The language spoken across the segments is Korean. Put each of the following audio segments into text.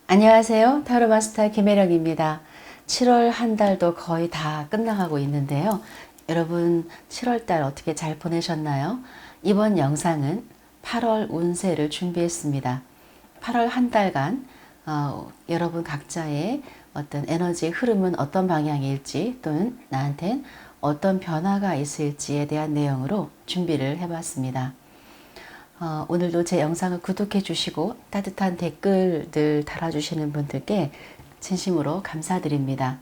안녕하세요. 타로 마스터 김혜령입니다. 7월 한 달도 거의 다 끝나가고 있는데요. 여러분 7월 달 어떻게 잘 보내셨나요? 이번 영상은 8월 운세를 준비했습니다. 8월 한 달간 여러분 각자의 어떤 에너지 흐름은 어떤 방향일지 또는 나한텐 어떤 변화가 있을지에 대한 내용으로 준비를 해봤습니다. 오늘도 제 영상을 구독해 주시고 따뜻한 댓글들 달아주시는 분들께 진심으로 감사드립니다.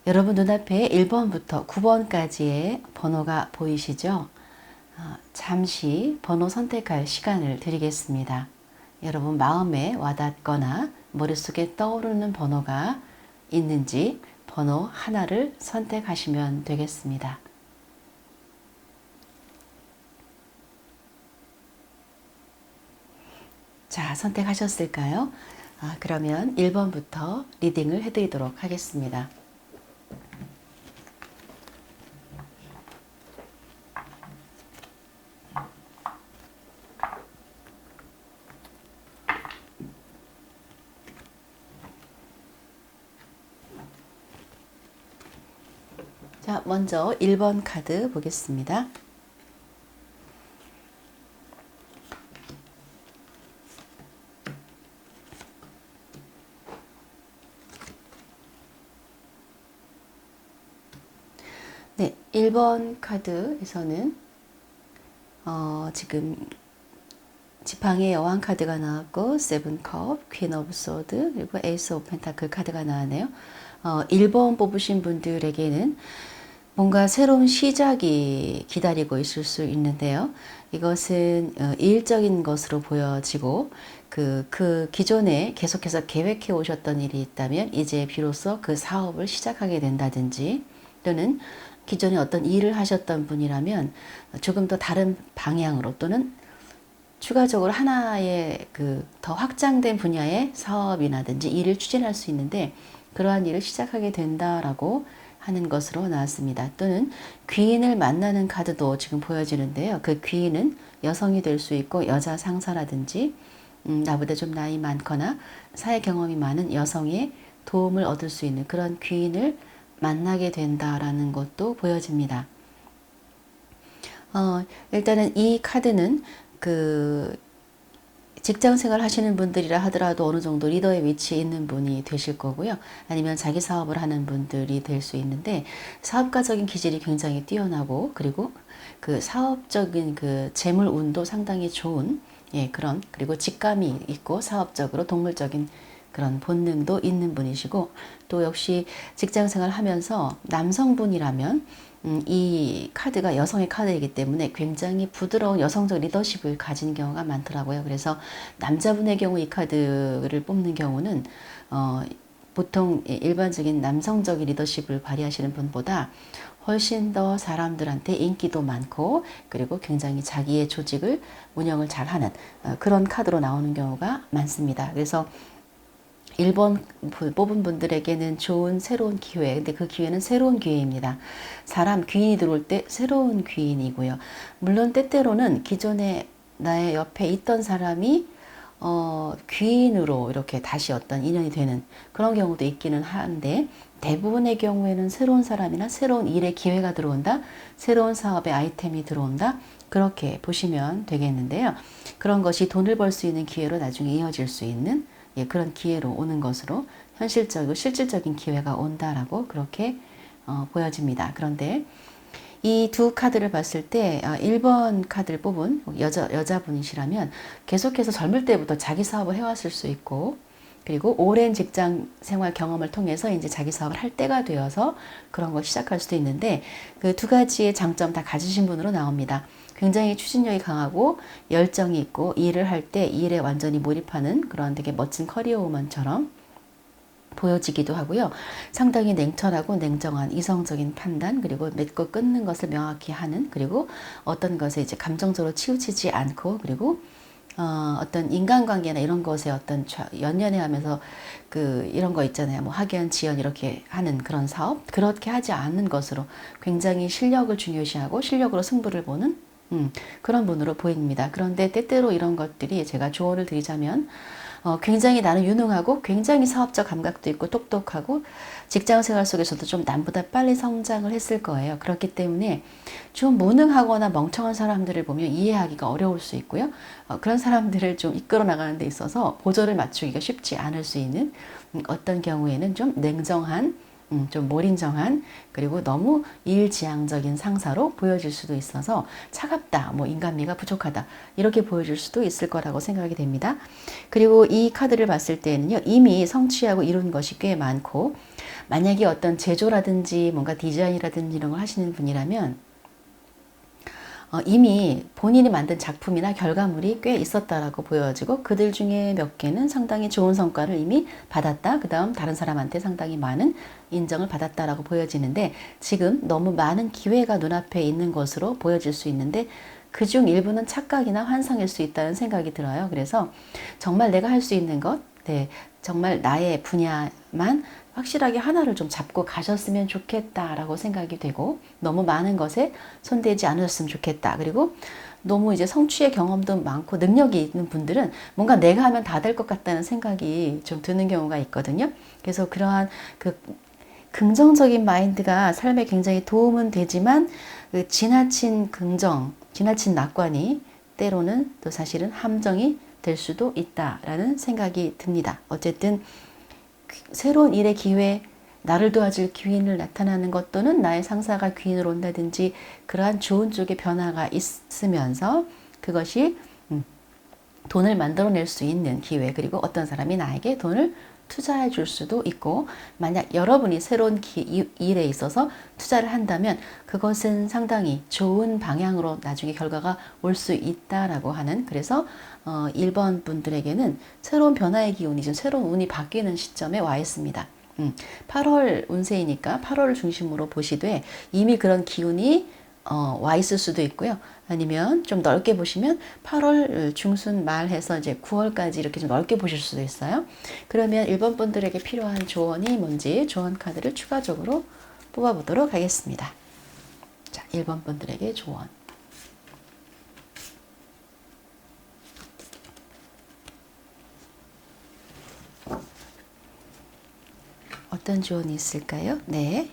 여러분 눈앞에 1번부터 9번까지의 번호가 보이시죠? 잠시 번호 선택할 시간을 드리겠습니다. 여러분 마음에 와닿거나 머릿속에 떠오르는 번호가 있는지 번호 하나를 선택하시면 되겠습니다. 자, 선택하셨을까요? 그러면 1번부터 리딩을 해드리도록 하겠습니다. 자, 먼저 1번 카드 보겠습니다. 네, 1번 카드에서는 지금 지팡이의 여왕 카드가 나왔고 세븐컵, 퀸 오브 소드, 그리고 에이스 오브 펜타클 카드가 나왔네요. 1번 뽑으신 분들에게는 뭔가 새로운 시작이 기다리고 있을 수 있는데요. 이것은 일적인 것으로 보여지고 그 기존에 계속해서 계획해 오셨던 일이 있다면 이제 비로소 그 사업을 시작하게 된다든지 또는 기존에 어떤 일을 하셨던 분이라면 조금 더 다른 방향으로 또는 추가적으로 하나의 더 확장된 분야의 사업이라든지 일을 추진할 수 있는데 그러한 일을 시작하게 된다라고 하는 것으로 나왔습니다. 또는 귀인을 만나는 카드도 지금 보여지는데요. 그 귀인은 여성이 될 수 있고 여자 상사라든지 나보다 좀 나이 많거나 사회 경험이 많은 여성의 도움을 얻을 수 있는 그런 귀인을 만나게 된다라는 것도 보여집니다. 일단은 이 카드는 직장 생활 하시는 분들이라 하더라도 어느 정도 리더의 위치에 있는 분이 되실 거고요. 아니면 자기 사업을 하는 분들이 될 수 있는데 사업가적인 기질이 굉장히 뛰어나고 그리고 그 사업적인 재물 운도 상당히 좋은 그리고 직감이 있고 사업적으로 동물적인 그런 본능도 있는 분이시고 또 역시 직장 생활 하면서 남성분이라면 이 카드가 여성의 카드이기 때문에 굉장히 부드러운 여성적 리더십을 가진 경우가 많더라고요. 그래서 남자분의 경우 이 카드를 뽑는 경우는 보통 일반적인 남성적인 리더십을 발휘하시는 분보다 훨씬 더 사람들한테 인기도 많고 그리고 굉장히 자기의 조직을 운영을 잘하는 그런 카드로 나오는 경우가 많습니다. 그래서 1번 뽑은 분들에게는 좋은 새로운 기회. 근데 그 기회는 새로운 기회입니다. 귀인이 들어올 때 새로운 귀인이고요. 물론 때때로는 기존에 나의 옆에 있던 사람이 귀인으로 이렇게 다시 어떤 인연이 되는 그런 경우도 있기는 한데 대부분의 경우에는 새로운 사람이나 새로운 일의 기회가 들어온다. 새로운 사업의 아이템이 들어온다. 그렇게 보시면 되겠는데요. 그런 것이 돈을 벌 수 있는 기회로 나중에 이어질 수 있는 그런 기회로 오는 것으로 현실적이고 실질적인 기회가 온다라고 그렇게 보여집니다. 그런데 이 두 카드를 봤을 때 1번 카드를 뽑은 여자분이시라면 계속해서 젊을 때부터 자기 사업을 해왔을 수 있고 그리고 오랜 직장 생활 경험을 통해서 이제 자기 사업을 할 때가 되어서 그런 걸 시작할 수도 있는데 그 두 가지의 장점 다 가지신 분으로 나옵니다. 굉장히 추진력이 강하고 열정이 있고 일을 할 때 일에 완전히 몰입하는 그런 되게 멋진 커리어 우먼처럼 보여지기도 하고요. 상당히 냉철하고 냉정한 이성적인 판단 그리고 맺고 끊는 것을 명확히 하는 그리고 어떤 것에 이제 감정적으로 치우치지 않고 그리고 어떤 인간관계나 이런 것에 어떤 연연해 하면서 이런 거 있잖아요. 뭐 학연, 지연 이렇게 하는 그런 사업 그렇게 하지 않는 것으로 굉장히 실력을 중요시하고 실력으로 승부를 보는 그런 분으로 보입니다. 그런데 때때로 이런 것들이 제가 조언을 드리자면 굉장히 나는 유능하고 굉장히 사업적 감각도 있고 똑똑하고 직장 생활 속에서도 좀 남보다 빨리 성장을 했을 거예요. 그렇기 때문에 좀 무능하거나 멍청한 사람들을 보면 이해하기가 어려울 수 있고요. 그런 사람들을 좀 이끌어 나가는 데 있어서 보조를 맞추기가 쉽지 않을 수 있는 어떤 경우에는 좀 냉정한 좀 몰인정한 그리고 너무 일지향적인 상사로 보여질 수도 있어서 차갑다, 뭐 인간미가 부족하다 이렇게 보여질 수도 있을 거라고 생각이 됩니다. 그리고 이 카드를 봤을 때는요, 이미 성취하고 이룬 것이 꽤 많고 만약에 어떤 제조라든지 뭔가 디자인이라든지 이런 걸 하시는 분이라면 이미 본인이 만든 작품이나 결과물이 꽤 있었다라고 보여지고 그들 중에 몇 개는 상당히 좋은 성과를 이미 받았다. 그 다음 다른 사람한테 상당히 많은 인정을 받았다라고 보여지는데 지금 너무 많은 기회가 눈앞에 있는 것으로 보여질 수 있는데 그중 일부는 착각이나 환상일 수 있다는 생각이 들어요. 그래서 정말 내가 할 수 있는 것, 네, 정말 나의 분야만 확실하게 하나를 좀 잡고 가셨으면 좋겠다라고 생각이 되고 너무 많은 것에 손대지 않으셨으면 좋겠다. 그리고 너무 이제 성취의 경험도 많고 능력이 있는 분들은 뭔가 내가 하면 다 될 것 같다는 생각이 좀 드는 경우가 있거든요. 그래서 그러한 그 긍정적인 마인드가 삶에 굉장히 도움은 되지만 그 지나친 긍정, 지나친 낙관이 때로는 또 사실은 함정이 될 수도 있다라는 생각이 듭니다. 어쨌든 새로운 일의 기회, 나를 도와줄 귀인을 나타나는 것 또는 나의 상사가 귀인으로 온다든지 그러한 좋은 쪽의 변화가 있으면서 그것이 돈을 만들어낼 수 있는 기회, 그리고 어떤 사람이 나에게 돈을 투자해 줄 수도 있고, 만약 여러분이 새로운 일에 있어서 투자를 한다면 그것은 상당히 좋은 방향으로 나중에 결과가 올 수 있다라고 하는, 그래서 1번 분들에게는 새로운 변화의 기운이 지금 새로운 운이 바뀌는 시점에 와 있습니다. 8월 운세이니까 8월을 중심으로 보시되 이미 그런 기운이 와 있을 수도 있고요. 아니면 좀 넓게 보시면 8월 중순 말해서 이제 9월까지 이렇게 좀 넓게 보실 수도 있어요. 그러면 1번 분들에게 필요한 조언이 뭔지 조언 카드를 추가적으로 뽑아보도록 하겠습니다. 자, 1번 분들에게 조언. 어떤 조언이 있을까요? 네.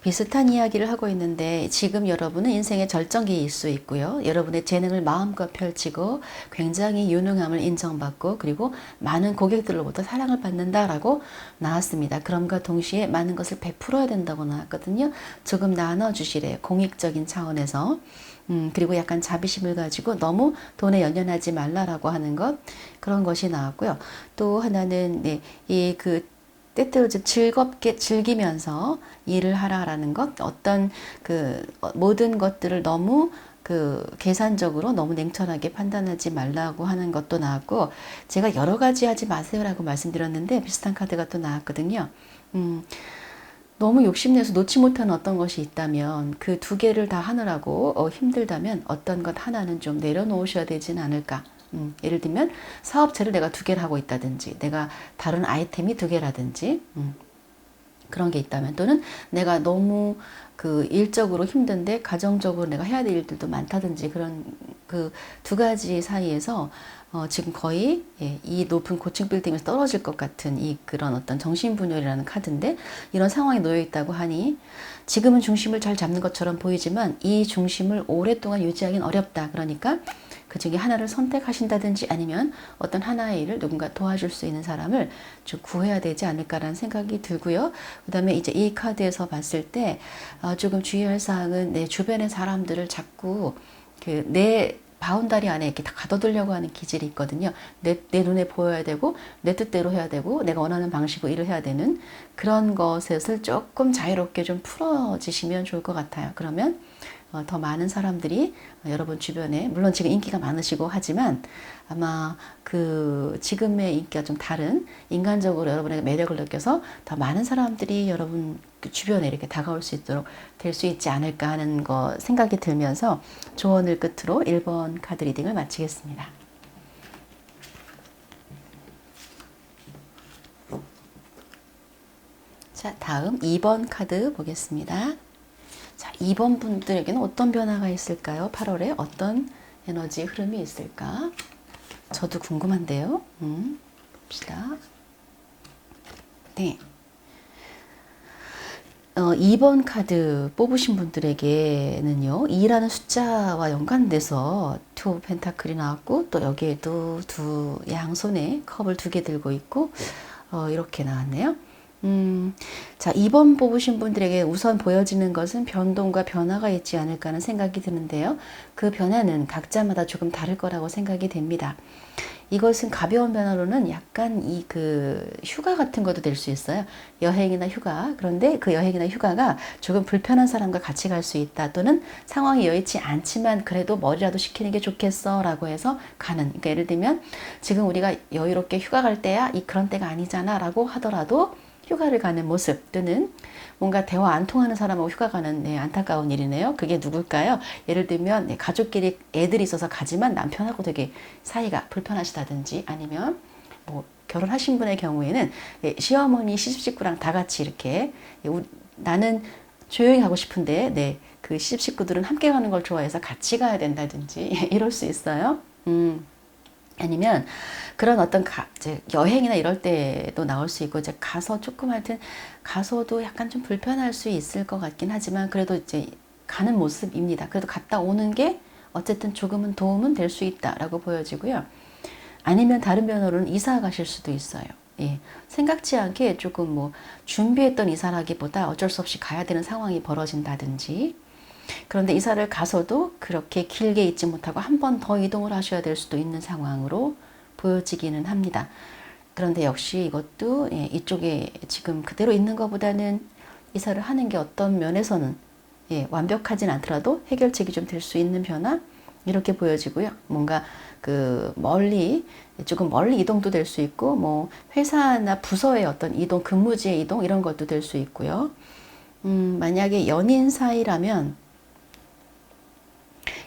비슷한 이야기를 하고 있는데 지금 여러분은 인생의 절정기일 수 있고요. 여러분의 재능을 마음껏 펼치고 굉장히 유능함을 인정받고 그리고 많은 고객들로부터 사랑을 받는다라고 나왔습니다. 그럼과 동시에 많은 것을 베풀어야 된다고 나왔거든요. 조금 나눠주시래요. 공익적인 차원에서. 그리고 약간 자비심을 가지고 너무 돈에 연연하지 말라라고 하는 것, 그런 것이 나왔고요. 또 하나는 네, 때때로 즐겁게 즐기면서 일을 하라라는 것, 어떤 모든 것들을 너무 계산적으로 너무 냉철하게 판단하지 말라고 하는 것도 나왔고, 제가 여러 가지 하지 마세요라고 말씀드렸는데 비슷한 카드가 또 나왔거든요. 너무 욕심내서 놓지 못하는 어떤 것이 있다면 그 두 개를 다 하느라고 힘들다면 어떤 것 하나는 좀 내려놓으셔야 되진 않을까. 예를 들면 사업체를 내가 두 개를 하고 있다든지 내가 다른 아이템이 두 개라든지 그런 게 있다면, 또는 내가 너무 일적으로 힘든데 가정적으로 내가 해야 될 일들도 많다든지, 그런 두 가지 사이에서 지금 거의 이 높은 고층 빌딩에서 떨어질 것 같은 그런 어떤 정신분열이라는 카드인데, 이런 상황에 놓여 있다고 하니 지금은 중심을 잘 잡는 것처럼 보이지만 이 중심을 오랫동안 유지하기는 어렵다. 그러니까 그 중에 하나를 선택하신다든지 아니면 어떤 하나의 일을 누군가 도와줄 수 있는 사람을 좀 구해야 되지 않을까라는 생각이 들고요. 그 다음에 이제 이 카드에서 봤을 때 조금 주의할 사항은 내 주변의 사람들을 자꾸 내 바운다리 안에 이렇게 다 가둬두려고 하는 기질이 있거든요. 내 눈에 보여야 되고 내 뜻대로 해야 되고 내가 원하는 방식으로 일을 해야 되는 그런 것을 조금 자유롭게 좀 풀어지시면 좋을 것 같아요. 그러면 더 많은 사람들이 여러분 주변에, 물론 지금 인기가 많으시고 하지만 아마 지금의 인기가 좀 다른, 인간적으로 여러분에게 매력을 느껴서 더 많은 사람들이 여러분 주변에 이렇게 다가올 수 있도록 될 수 있지 않을까 하는 생각이 들면서 조언을 끝으로 1번 카드 리딩을 마치겠습니다. 자, 다음 2번 카드 보겠습니다. 자, 2번 분들에게는 어떤 변화가 있을까요? 8월에 어떤 에너지 흐름이 있을까? 저도 궁금한데요. 봅시다. 네. 2번 카드 뽑으신 분들에게는요, 2라는 숫자와 연관돼서 투 펜타클이 나왔고, 또 여기에도 두 양손에 컵을 2개 들고 있고, 이렇게 나왔네요. 자, 2번 뽑으신 분들에게 우선 보여지는 것은 변동과 변화가 있지 않을까 하는 생각이 드는데요. 그 변화는 각자마다 조금 다를 거라고 생각이 됩니다. 이것은 가벼운 변화로는 약간 휴가 같은 것도 될 수 있어요. 여행이나 휴가. 그런데 그 여행이나 휴가가 조금 불편한 사람과 같이 갈 수 있다. 또는 상황이 여의치 않지만 그래도 머리라도 식히는 게 좋겠어 라고 해서 가는. 그러니까 예를 들면 지금 우리가 여유롭게 휴가 갈 때야 그런 때가 아니잖아 라고 하더라도 휴가를 가는 모습, 또는 뭔가 대화 안 통하는 사람하고 휴가 가는 안타까운 일이네요. 그게 누굴까요? 예를 들면 가족끼리 애들이 있어서 가지만 남편하고 되게 사이가 불편하시다든지, 아니면 뭐 결혼하신 분의 경우에는 시어머니 시집 식구랑 다 같이 이렇게 나는 조용히 가고 싶은데 그 시집 식구들은 함께 가는 걸 좋아해서 같이 가야 된다든지 이럴 수 있어요. 아니면 그런 어떤 여행이나 이럴 때도 나올 수 있고, 이제 가서 조금 하여튼 가서도 약간 좀 불편할 수 있을 것 같긴 하지만 그래도 이제 가는 모습입니다. 그래도 갔다 오는 게 어쨌든 조금은 도움은 될 수 있다라고 보여지고요. 아니면 다른 면으로는 이사 가실 수도 있어요. 예, 생각지 않게 조금 뭐 준비했던 이사라기보다 어쩔 수 없이 가야 되는 상황이 벌어진다든지, 그런데 이사를 가서도 그렇게 길게 있지 못하고 한 번 더 이동을 하셔야 될 수도 있는 상황으로 보여지기는 합니다. 그런데 역시 이것도 이쪽에 지금 그대로 있는 것보다는 이사를 하는 게 어떤 면에서는 완벽하진 않더라도 해결책이 좀 될 수 있는 변화, 이렇게 보여지고요. 뭔가 조금 멀리 이동도 될 수 있고, 뭐 회사나 부서의 어떤 이동, 근무지의 이동 이런 것도 될 수 있고요. 만약에 연인 사이라면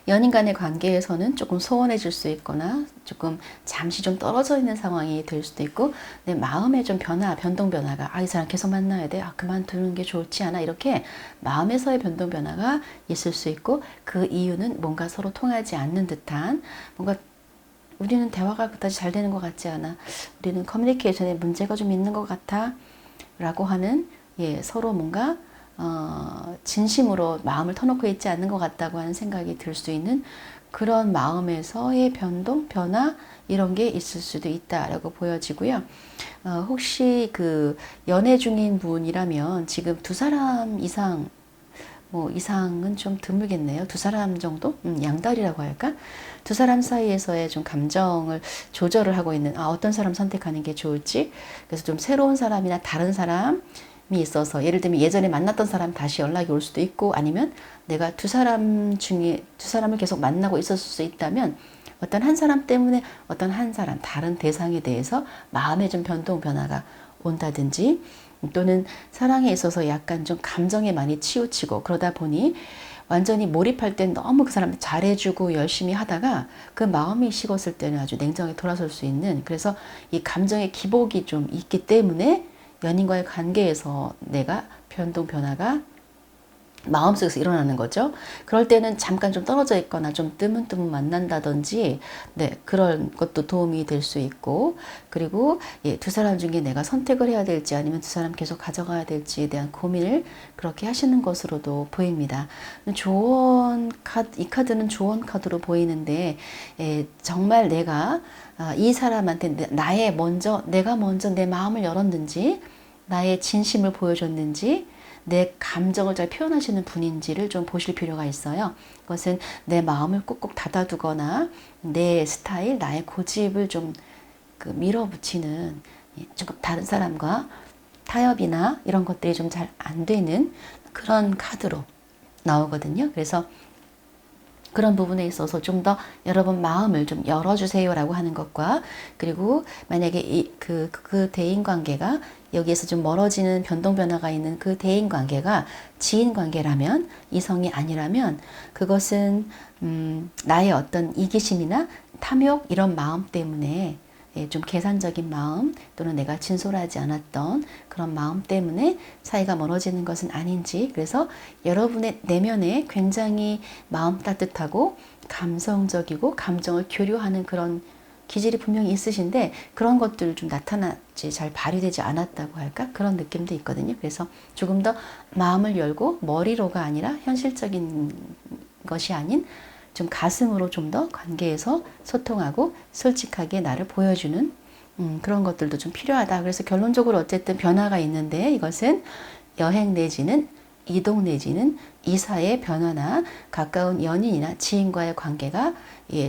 연인 간의 관계에서는 조금 소원해질 수 있거나 조금 잠시 좀 떨어져 있는 상황이 될 수도 있고, 내 마음의 좀 변동 변화가 이 사람 계속 만나야 돼, 그만두는 게 좋지 않아, 이렇게 마음에서의 변동 변화가 있을 수 있고, 그 이유는 뭔가 서로 통하지 않는 듯한, 뭔가 우리는 대화가 그다지 잘 되는 것 같지 않아, 우리는 커뮤니케이션에 문제가 좀 있는 것 같아 라고 하는, 서로 뭔가 진심으로 마음을 터놓고 있지 않는 것 같다고 하는 생각이 들 수 있는 그런 마음에서의 변동, 변화, 이런 게 있을 수도 있다라고 보여지고요. 혹시 연애 중인 분이라면 지금 2사람 이상, 이상은 좀 드물겠네요. 2사람 정도? 양다리라고 할까? 2사람 사이에서의 좀 감정을 조절을 하고 있는, 어떤 사람 선택하는 게 좋을지, 그래서 좀 새로운 사람이나 다른 사람이 있어서, 예를 들면 예전에 만났던 사람 다시 연락이 올 수도 있고, 아니면 내가 2사람 중에 2사람을 계속 만나고 있었을 수 있다면 어떤 한 사람 때문에 어떤 한 사람, 다른 대상에 대해서 마음의 좀 변동, 변화가 온다든지, 또는 사랑에 있어서 약간 좀 감정에 많이 치우치고 그러다 보니 완전히 몰입할 땐 너무 그 사람 잘해주고 열심히 하다가 그 마음이 식었을 때는 아주 냉정하게 돌아설 수 있는, 그래서 이 감정의 기복이 좀 있기 때문에 연인과의 관계에서 내가 변동, 변화가 마음속에서 일어나는 거죠. 그럴 때는 잠깐 좀 떨어져 있거나 좀 뜨문뜨문 만난다든지, 그런 것도 도움이 될 수 있고, 그리고 2사람 중에 내가 선택을 해야 될지 아니면 2사람 계속 가져가야 될지에 대한 고민을 그렇게 하시는 것으로도 보입니다. 이 카드는 조언 카드로 보이는데, 정말 내가 이 사람한테 내가 먼저 내 마음을 열었는지, 나의 진심을 보여줬는지, 내 감정을 잘 표현하시는 분인지를 좀 보실 필요가 있어요. 그것은 내 마음을 꾹꾹 닫아두거나 내 스타일, 나의 고집을 좀 밀어붙이는, 조금 다른 사람과 타협이나 이런 것들이 좀 잘 안 되는 그런 카드로 나오거든요. 그래서 그런 부분에 있어서 좀 더 여러분 마음을 좀 열어주세요라고 하는 것과, 그리고 만약에 그 대인 관계가 여기에서 좀 멀어지는 변동 변화가 있는 그 대인 관계가 지인 관계라면, 이성이 아니라면, 그것은 나의 어떤 이기심이나 탐욕 이런 마음 때문에, 좀 계산적인 마음, 또는 내가 진솔하지 않았던 그런 마음 때문에 사이가 멀어지는 것은 아닌지, 그래서 여러분의 내면에 굉장히 마음 따뜻하고 감성적이고 감정을 교류하는 그런 기질이 분명히 있으신데 그런 것들 좀 나타나지 잘 발휘되지 않았다고 할까? 그런 느낌도 있거든요. 그래서 조금 더 마음을 열고 머리로가 아니라 현실적인 것이 아닌 좀 가슴으로 좀 더 관계에서 소통하고 솔직하게 나를 보여주는 그런 것들도 좀 필요하다. 그래서 결론적으로 어쨌든 변화가 있는데 이것은 여행 내지는 이동 내지는 이사의 변화나 가까운 연인이나 지인과의 관계가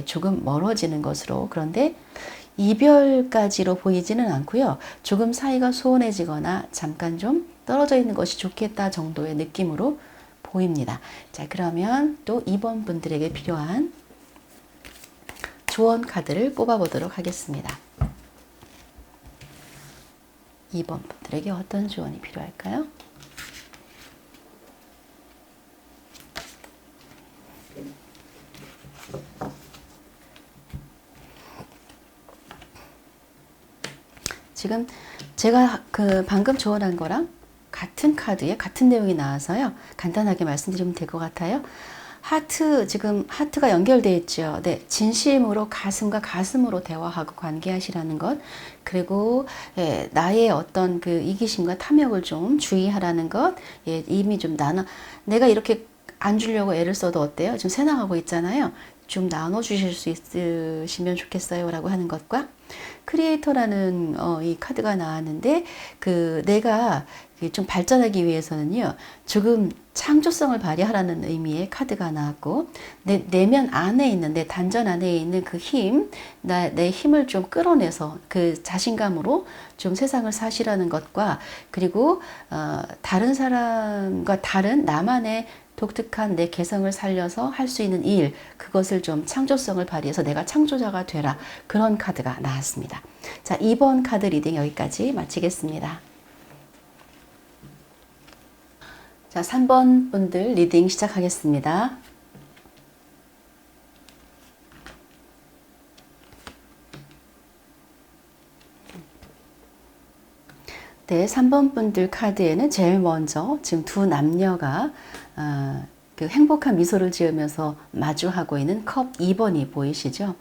조금 멀어지는 것으로, 그런데 이별까지로 보이지는 않고요. 조금 사이가 소원해지거나 잠깐 좀 떨어져 있는 것이 좋겠다 정도의 느낌으로 보입니다. 자, 그러면 또 2번 분들에게 필요한 조언 카드를 뽑아보도록 하겠습니다. 2번 분들에게 어떤 조언이 필요할까요? 지금 제가 방금 조언한 거랑 같은 카드에 같은 내용이 나와서요. 간단하게 말씀드리면 될 것 같아요. 하트, 지금 하트가 연결되어 있죠. 네, 진심으로 가슴과 가슴으로 대화하고 관계하시라는 것. 그리고 나의 어떤 그 이기심과 탐욕을 좀 주의하라는 것. 이미 좀 내가 이렇게 안 주려고 애를 써도 어때요? 지금 새 나가고 있잖아요. 좀 나눠주실 수 있으시면 좋겠어요 라고 하는 것과 크리에이터라는 이 카드가 나왔는데 내가 좀 발전하기 위해서는요 조금 창조성을 발휘하라는 의미의 카드가 나왔고 내 내면 안에 있는 내 단전 안에 있는 그 힘, 내 힘을 좀 끌어내서 그 자신감으로 좀 세상을 사시라는 것과 그리고 다른 사람과 다른 나만의 독특한 내 개성을 살려서 할 수 있는 일, 그것을 좀 창조성을 발휘해서 내가 창조자가 되라. 그런 카드가 나왔습니다. 자, 2번 카드 리딩 여기까지 마치겠습니다. 자, 3번 분들 리딩 시작하겠습니다. 네, 3번 분들 카드에는 제일 먼저 지금 두 남녀가 그 행복한 미소를 지으면서 마주하고 있는 컵 2번이 보이시죠?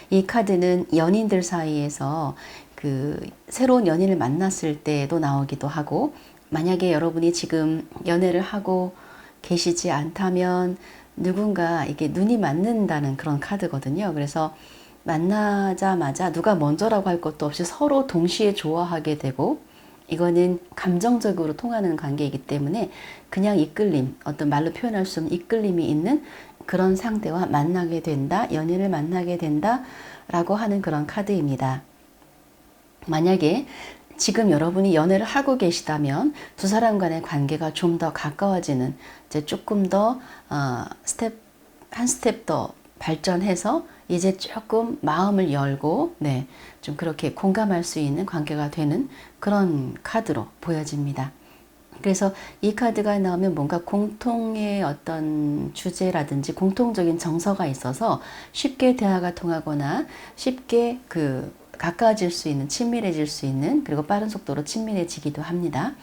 이 카드는 연인들 사이에서 그 새로운 연인을 만났을 때도 나오기도 하고, 만약에 여러분이 지금 연애를 하고 계시지 않다면 누군가 이게 눈이 맞는다는 그런 카드거든요. 그래서 만나자마자 누가 먼저라고 할 것도 없이 서로 동시에 좋아하게 되고, 이거는 감정적으로 통하는 관계이기 때문에 그냥 이끌림, 어떤 말로 표현할 수 없는 이끌림이 있는 그런 상대와 만나게 된다, 연인을 만나게 된다 라고 하는 그런 카드입니다. 만약에 지금 여러분이 연애를 하고 계시다면 두 사람 간의 관계가 좀 더 가까워지는, 이제 조금 더 한 스텝 더 발전해서 이제 조금 마음을 열고 좀 그렇게 공감할 수 있는 관계가 되는 그런 카드로 보여집니다. 그래서 이 카드가 나오면 뭔가 공통의 어떤 주제라든지 공통적인 정서가 있어서 쉽게 대화가 통하거나 쉽게 가까워질 수 있는, 친밀해질 수 있는, 그리고 빠른 속도로 친밀해지기도 합니다.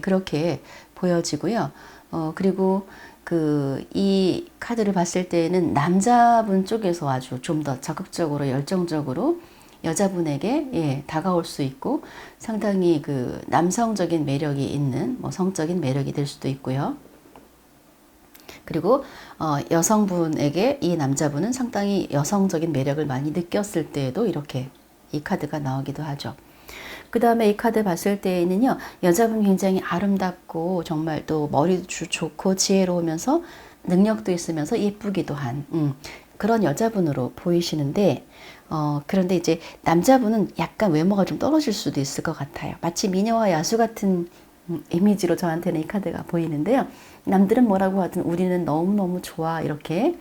그렇게 보여지고요. 그리고 이 카드를 봤을 때는 남자분 쪽에서 아주 좀 더 적극적으로 열정적으로 여자분에게 다가올 수 있고, 상당히 남성적인 매력이 있는 성적인 매력이 될 수도 있고요. 그리고 여성분에게 이 남자분은 상당히 여성적인 매력을 많이 느꼈을 때에도 이렇게 이 카드가 나오기도 하죠. 그 다음에 이 카드 봤을 때에는요, 여자분 굉장히 아름답고 정말 또 머리도 좋고 지혜로우면서 능력도 있으면서 예쁘기도 한 그런 여자분으로 보이시는데, 그런데 이제 남자분은 약간 외모가 좀 떨어질 수도 있을 것 같아요. 마치 미녀와 야수 같은 이미지로 저한테는 이 카드가 보이는데요. 남들은 뭐라고 하든 우리는 너무너무 좋아, 이렇게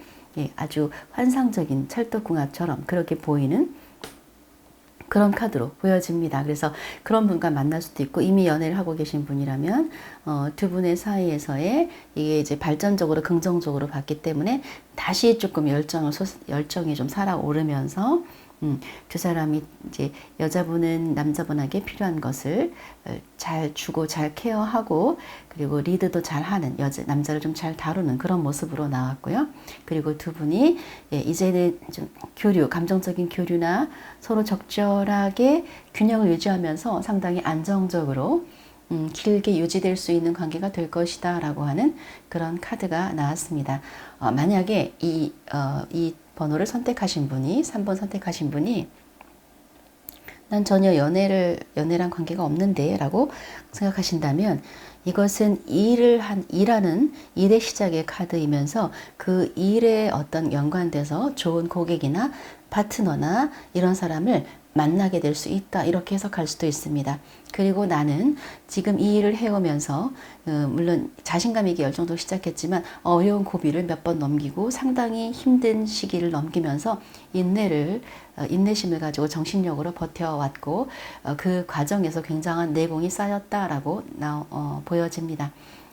아주 환상적인 찰떡궁합처럼 그렇게 보이는 그런 카드로 보여집니다. 그래서 그런 분과 만날 수도 있고, 이미 연애를 하고 계신 분이라면 두 분의 사이에서의 이게 이제 발전적으로 긍정적으로 봤기 때문에 다시 조금 열정이 좀 살아오르면서 두 사람이 이제 여자분은 남자분에게 필요한 것을 잘 주고 잘 케어하고 그리고 리드도 잘 하는 남자를 좀 잘 다루는 그런 모습으로 나왔고요. 그리고 두 분이 이제는 좀 감정적인 교류나 서로 적절하게 균형을 유지하면서 상당히 안정적으로 길게 유지될 수 있는 관계가 될 것이다 라고 하는 그런 카드가 나왔습니다. 만약에 이 번호를 선택하신 분이 3번 선택하신 분이 난 전혀 연애랑 관계가 없는데 라고 생각하신다면 이것은 일하는 일의 시작의 카드이면서 그 일에 어떤 연관돼서 좋은 고객이나 파트너나 이런 사람을 만나게 될 수 있다 이렇게 해석할 수도 있습니다. 그리고 나는 지금 이 일을 해오면서 물론 자신감 있게 열정도 시작했지만 어려운 고비를 몇 번 넘기고 상당히 힘든 시기를 넘기면서 인내심을 가지고 정신력으로 버텨왔고 그 과정에서 굉장한 내공이 쌓였다라고 보여집니다.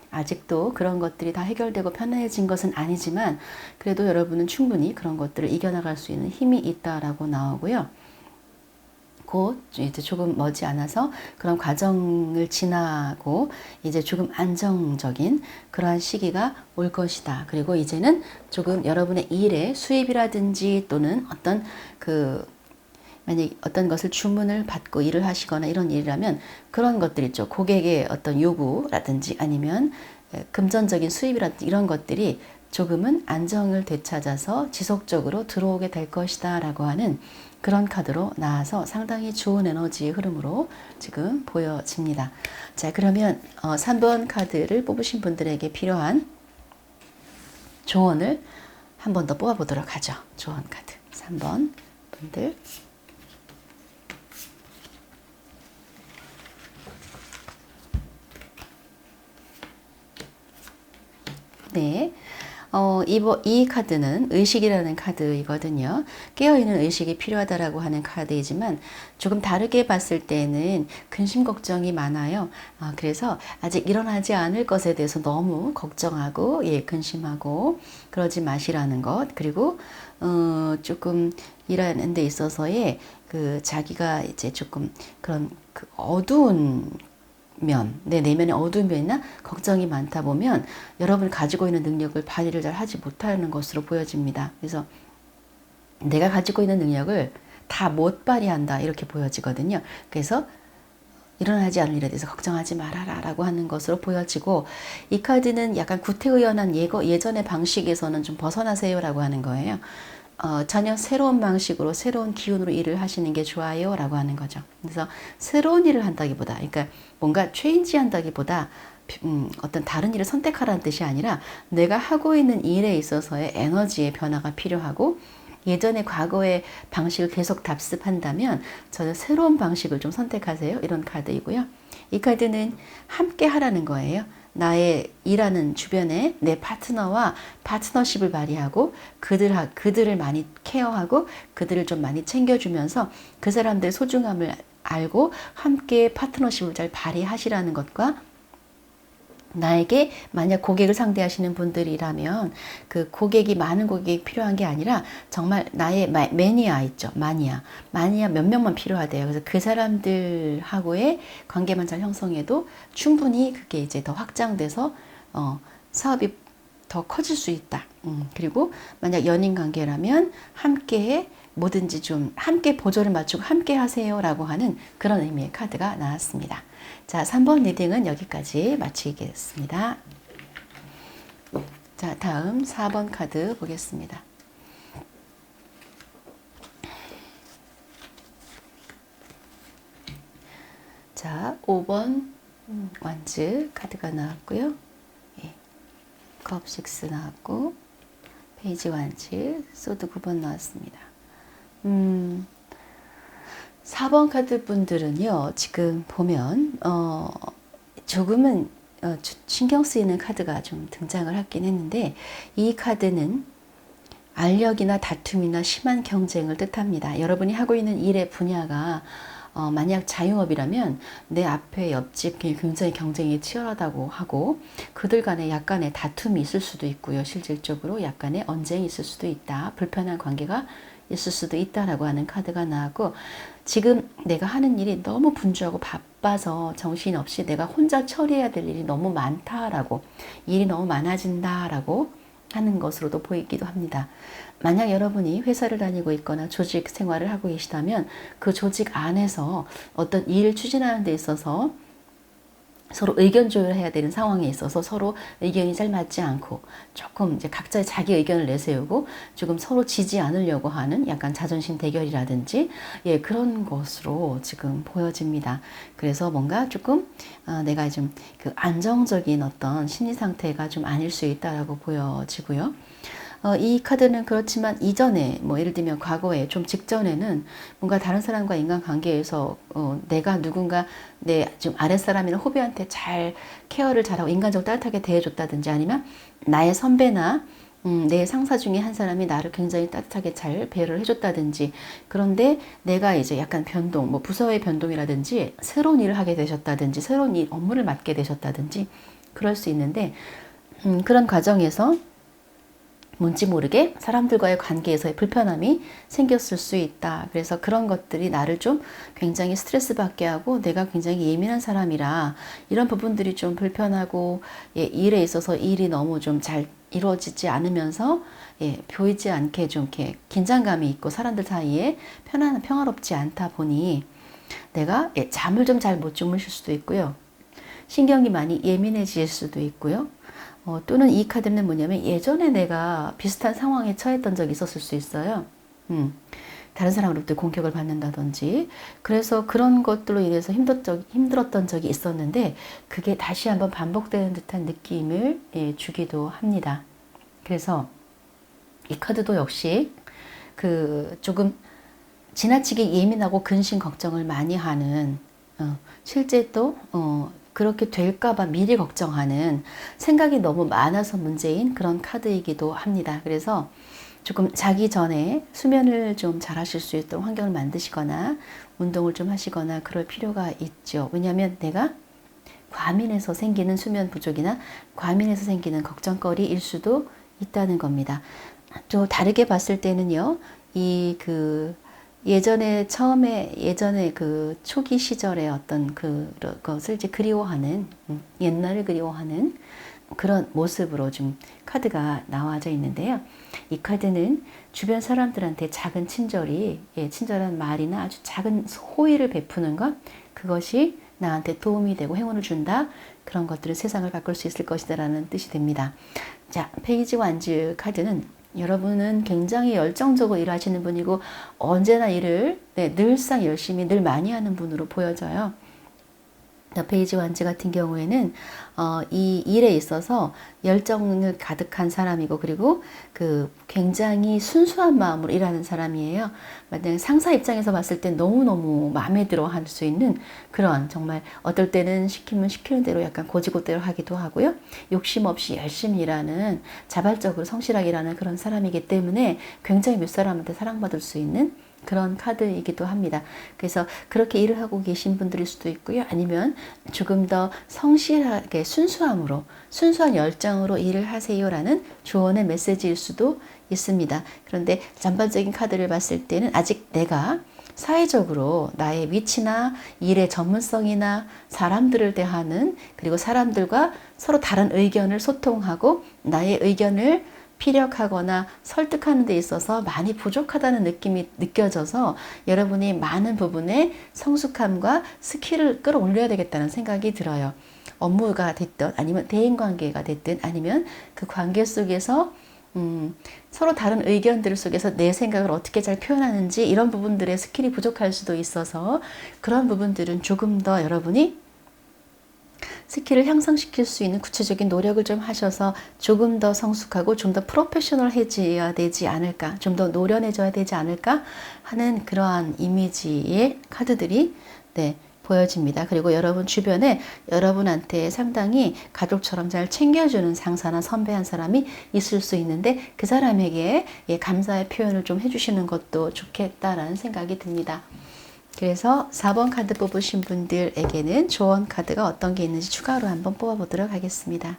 아직도 그런 것들이 다 해결되고 편해진 것은 아니지만 그래도 여러분은 충분히 그런 것들을 이겨나갈 수 있는 힘이 있다라고 나오고요. 곧 이제 조금 머지않아서 그런 과정을 지나고 이제 조금 안정적인 그러한 시기가 올 것이다. 그리고 이제는 조금 여러분의 일의 수입이라든지 또는 만약 어떤 것을 주문을 받고 일을 하시거나 이런 일이라면 그런 것들 있죠. 고객의 어떤 요구라든지 아니면 금전적인 수입이라든지 이런 것들이 조금은 안정을 되찾아서 지속적으로 들어오게 될 것이다 라고 하는 그런 카드로 나와서 상당히 좋은 에너지의 흐름으로 지금 보여집니다. 자, 그러면 3번 카드를 뽑으신 분들에게 필요한 조언을 한 번 더 뽑아보도록 하죠. 조언 카드 3번 분들. 네. 이 카드는 의식이라는 카드이거든요. 깨어있는 의식이 필요하다라고 하는 카드이지만 조금 다르게 봤을 때는 근심 걱정이 많아요. 그래서 아직 일어나지 않을 것에 대해서 너무 걱정하고 근심하고 그러지 마시라는 것. 그리고 조금 일하는 데 있어서의 자기가 이제 조금 그런 어두운 내 내면에 어두운 면이나 걱정이 많다 보면 여러분이 가지고 있는 능력을 발휘를 잘 하지 못하는 것으로 보여집니다. 그래서 내가 가지고 있는 능력을 다 못 발휘한다 이렇게 보여지거든요. 그래서 일어나지 않을 일에 대해서 걱정하지 말아라 라고 하는 것으로 보여지고 이 카드는 약간 구태의연한 예전의 방식에서는 좀 벗어나세요 라고 하는 거예요. 전혀 새로운 방식으로 새로운 기운으로 일을 하시는 게 좋아요 라고 하는 거죠. 그래서 새로운 일을 한다기보다 그러니까 뭔가 체인지 한다기보다 어떤 다른 일을 선택하라는 뜻이 아니라 내가 하고 있는 일에 있어서의 에너지의 변화가 필요하고 예전의 과거의 방식을 계속 답습한다면 저는 새로운 방식을 좀 선택하세요 이런 카드이고요. 이 카드는 함께 하라는 거예요. 나의 일하는 주변에 내 파트너와 파트너십을 발휘하고 그들을 많이 케어하고 그들을 좀 많이 챙겨주면서 그 사람들의 소중함을 알고 함께 파트너십을 잘 발휘하시라는 것과 나에게 만약 고객을 상대하시는 분들이라면 그 많은 고객이 필요한 게 아니라 정말 나의 매니아 있죠. 마니아 몇 명만 필요하대요. 그래서 그 사람들하고의 관계만 잘 형성해도 충분히 그게 이제 더 확장돼서 사업이 더 커질 수 있다. 그리고 만약 연인 관계라면 함께 뭐든지 좀 함께 보조를 맞추고 함께 하세요 라고 하는 그런 의미의 카드가 나왔습니다. 자, 3번 리딩은 여기까지 마치겠습니다. 자, 다음 4번 카드 보겠습니다. 자, 5번 완즈 카드가 나왔고요. 컵 6 나왔고 페이지 완즈 소드 9번 나왔습니다. 4번 카드 분들은요, 지금 보면, 조금은, 신경 쓰이는 카드가 좀 등장을 하긴 했는데, 이 카드는 알력이나 다툼이나 심한 경쟁을 뜻합니다. 여러분이 하고 있는 일의 분야가, 만약 자영업이라면 내 앞에 옆집 굉장히 경쟁이 치열하다고 하고 그들 간에 약간의 다툼이 있을 수도 있고요. 실질적으로 약간의 언쟁이 있을 수도 있다. 불편한 관계가 있을 수도 있다라고 하는 카드가 나왔고, 지금 내가 하는 일이 너무 분주하고 바빠서 정신없이 내가 혼자 처리해야 될 일이 너무 많다라고, 일이 너무 많아진다라고 하는 것으로도 보이기도 합니다. 만약 여러분이 회사를 다니고 있거나 조직 생활을 하고 계시다면 그 조직 안에서 어떤 일을 추진하는 데 있어서 서로 의견 조율해야 되는 상황에 있어서 서로 의견이 잘 맞지 않고 조금 이제 각자의 자기 의견을 내세우고 조금 서로 지지 않으려고 하는 약간 자존심 대결이라든지 예, 그런 것으로 지금 보여집니다. 그래서 뭔가 조금 내가 좀 그 안정적인 어떤 심리 상태가 좀 아닐 수 있다라고 보여지고요. 이 카드는 그렇지만 이전에 뭐 예를 들면 과거에 좀 직전에는 뭔가 다른 사람과 인간관계에서 내가 누군가 내 좀 아랫사람이나 후배한테 잘 케어를 잘하고 인간적으로 따뜻하게 대해줬다든지 아니면 나의 선배나 내 상사 중에 한 사람이 나를 굉장히 따뜻하게 잘 배려를 해줬다든지 그런데 내가 이제 약간 변동, 뭐 부서의 변동이라든지 새로운 일을 하게 되셨다든지 새로운 업무를 맡게 되셨다든지 그럴 수 있는데 그런 과정에서 뭔지 모르게 사람들과의 관계에서의 불편함이 생겼을 수 있다. 그래서 그런 것들이 나를 좀 굉장히 스트레스 받게 하고 내가 굉장히 예민한 사람이라 이런 부분들이 좀 불편하고 예, 일에 있어서 일이 너무 좀 잘 이루어지지 않으면서 예, 보이지 않게 좀 이렇게 긴장감이 있고 사람들 사이에 평화롭지 않다 보니 내가 예, 잠을 좀 잘 못 주무실 수도 있고요. 신경이 많이 예민해질 수도 있고요. 또는 이 카드는 뭐냐면 예전에 내가 비슷한 상황에 처했던 적이 있었을 수 있어요. 다른 사람으로부터 공격을 받는다든지 그래서 그런 것들로 인해서 힘들었던 적이 있었는데 그게 다시 한번 반복되는 듯한 느낌을 예, 주기도 합니다. 그래서 이 카드도 역시 그 조금 지나치게 예민하고 근심 걱정을 많이 하는 실제 또 그렇게 될까봐 미리 걱정하는 생각이 너무 많아서 문제인 그런 카드이기도 합니다. 그래서 조금 자기 전에 수면을 좀 잘 하실 수 있도록 환경을 만드시거나 운동을 좀 하시거나 그럴 필요가 있죠. 왜냐하면 내가 과민해서 생기는 수면 부족이나 과민해서 생기는 걱정거리일 수도 있다는 겁니다. 또 다르게 봤을 때는요, 예전에 그 초기 시절의 어떤 그것을 이제 그리워하는, 옛날을 그리워하는 그런 모습으로 좀 카드가 나와져 있는데요. 이 카드는 주변 사람들한테 작은 친절한 말이나 아주 작은 호의를 베푸는 것, 그것이 나한테 도움이 되고 행운을 준다. 그런 것들은 세상을 바꿀 수 있을 것이다라는 뜻이 됩니다. 자, 페이지 완즈 카드는 여러분은 굉장히 열정적으로 일하시는 분이고 언제나 일을 늘상 열심히 늘 많이 하는 분으로 보여져요. 페이지 완즈 같은 경우에는 이 일에 있어서 열정을 가득한 사람이고 그리고 그 굉장히 순수한 마음으로 일하는 사람이에요. 만약 상사 입장에서 봤을 땐 너무너무 마음에 들어 할 수 있는 그런 정말 어떨 때는 시키면 시키는 대로 약간 고지고대로 하기도 하고요. 욕심 없이 열심히 일하는 자발적으로 성실하게 일하는 그런 사람이기 때문에 굉장히 몇 사람한테 사랑받을 수 있는 그런 카드이기도 합니다. 그래서 그렇게 일을 하고 계신 분들일 수도 있고요. 아니면 조금 더 성실하게 순수한 열정으로 일을 하세요라는 조언의 메시지일 수도 있습니다. 그런데 전반적인 카드를 봤을 때는 아직 내가 사회적으로 나의 위치나 일의 전문성이나 사람들을 대하는 그리고 사람들과 서로 다른 의견을 소통하고 나의 의견을 피력하거나 설득하는 데 있어서 많이 부족하다는 느낌이 느껴져서 여러분이 많은 부분에 성숙함과 스킬을 끌어올려야 되겠다는 생각이 들어요. 업무가 됐든 아니면 대인관계가 됐든 아니면 그 관계 속에서 서로 다른 의견들 속에서 내 생각을 어떻게 잘 표현하는지 이런 부분들의 스킬이 부족할 수도 있어서 그런 부분들은 조금 더 여러분이 스킬을 향상시킬 수 있는 구체적인 노력을 좀 하셔서 조금 더 성숙하고 좀 더 프로페셔널해져야 되지 않을까, 좀 더 노련해져야 되지 않을까 하는 그러한 이미지의 카드들이 보여집니다. 그리고 여러분 주변에 여러분한테 상당히 가족처럼 잘 챙겨주는 상사나 선배 한 사람이 있을 수 있는데 그 사람에게 감사의 표현을 좀 해주시는 것도 좋겠다라는 생각이 듭니다. 그래서 4번 카드 뽑으신 분들에게는 조언 카드가 어떤 게 있는지 추가로 한번 뽑아보도록 하겠습니다.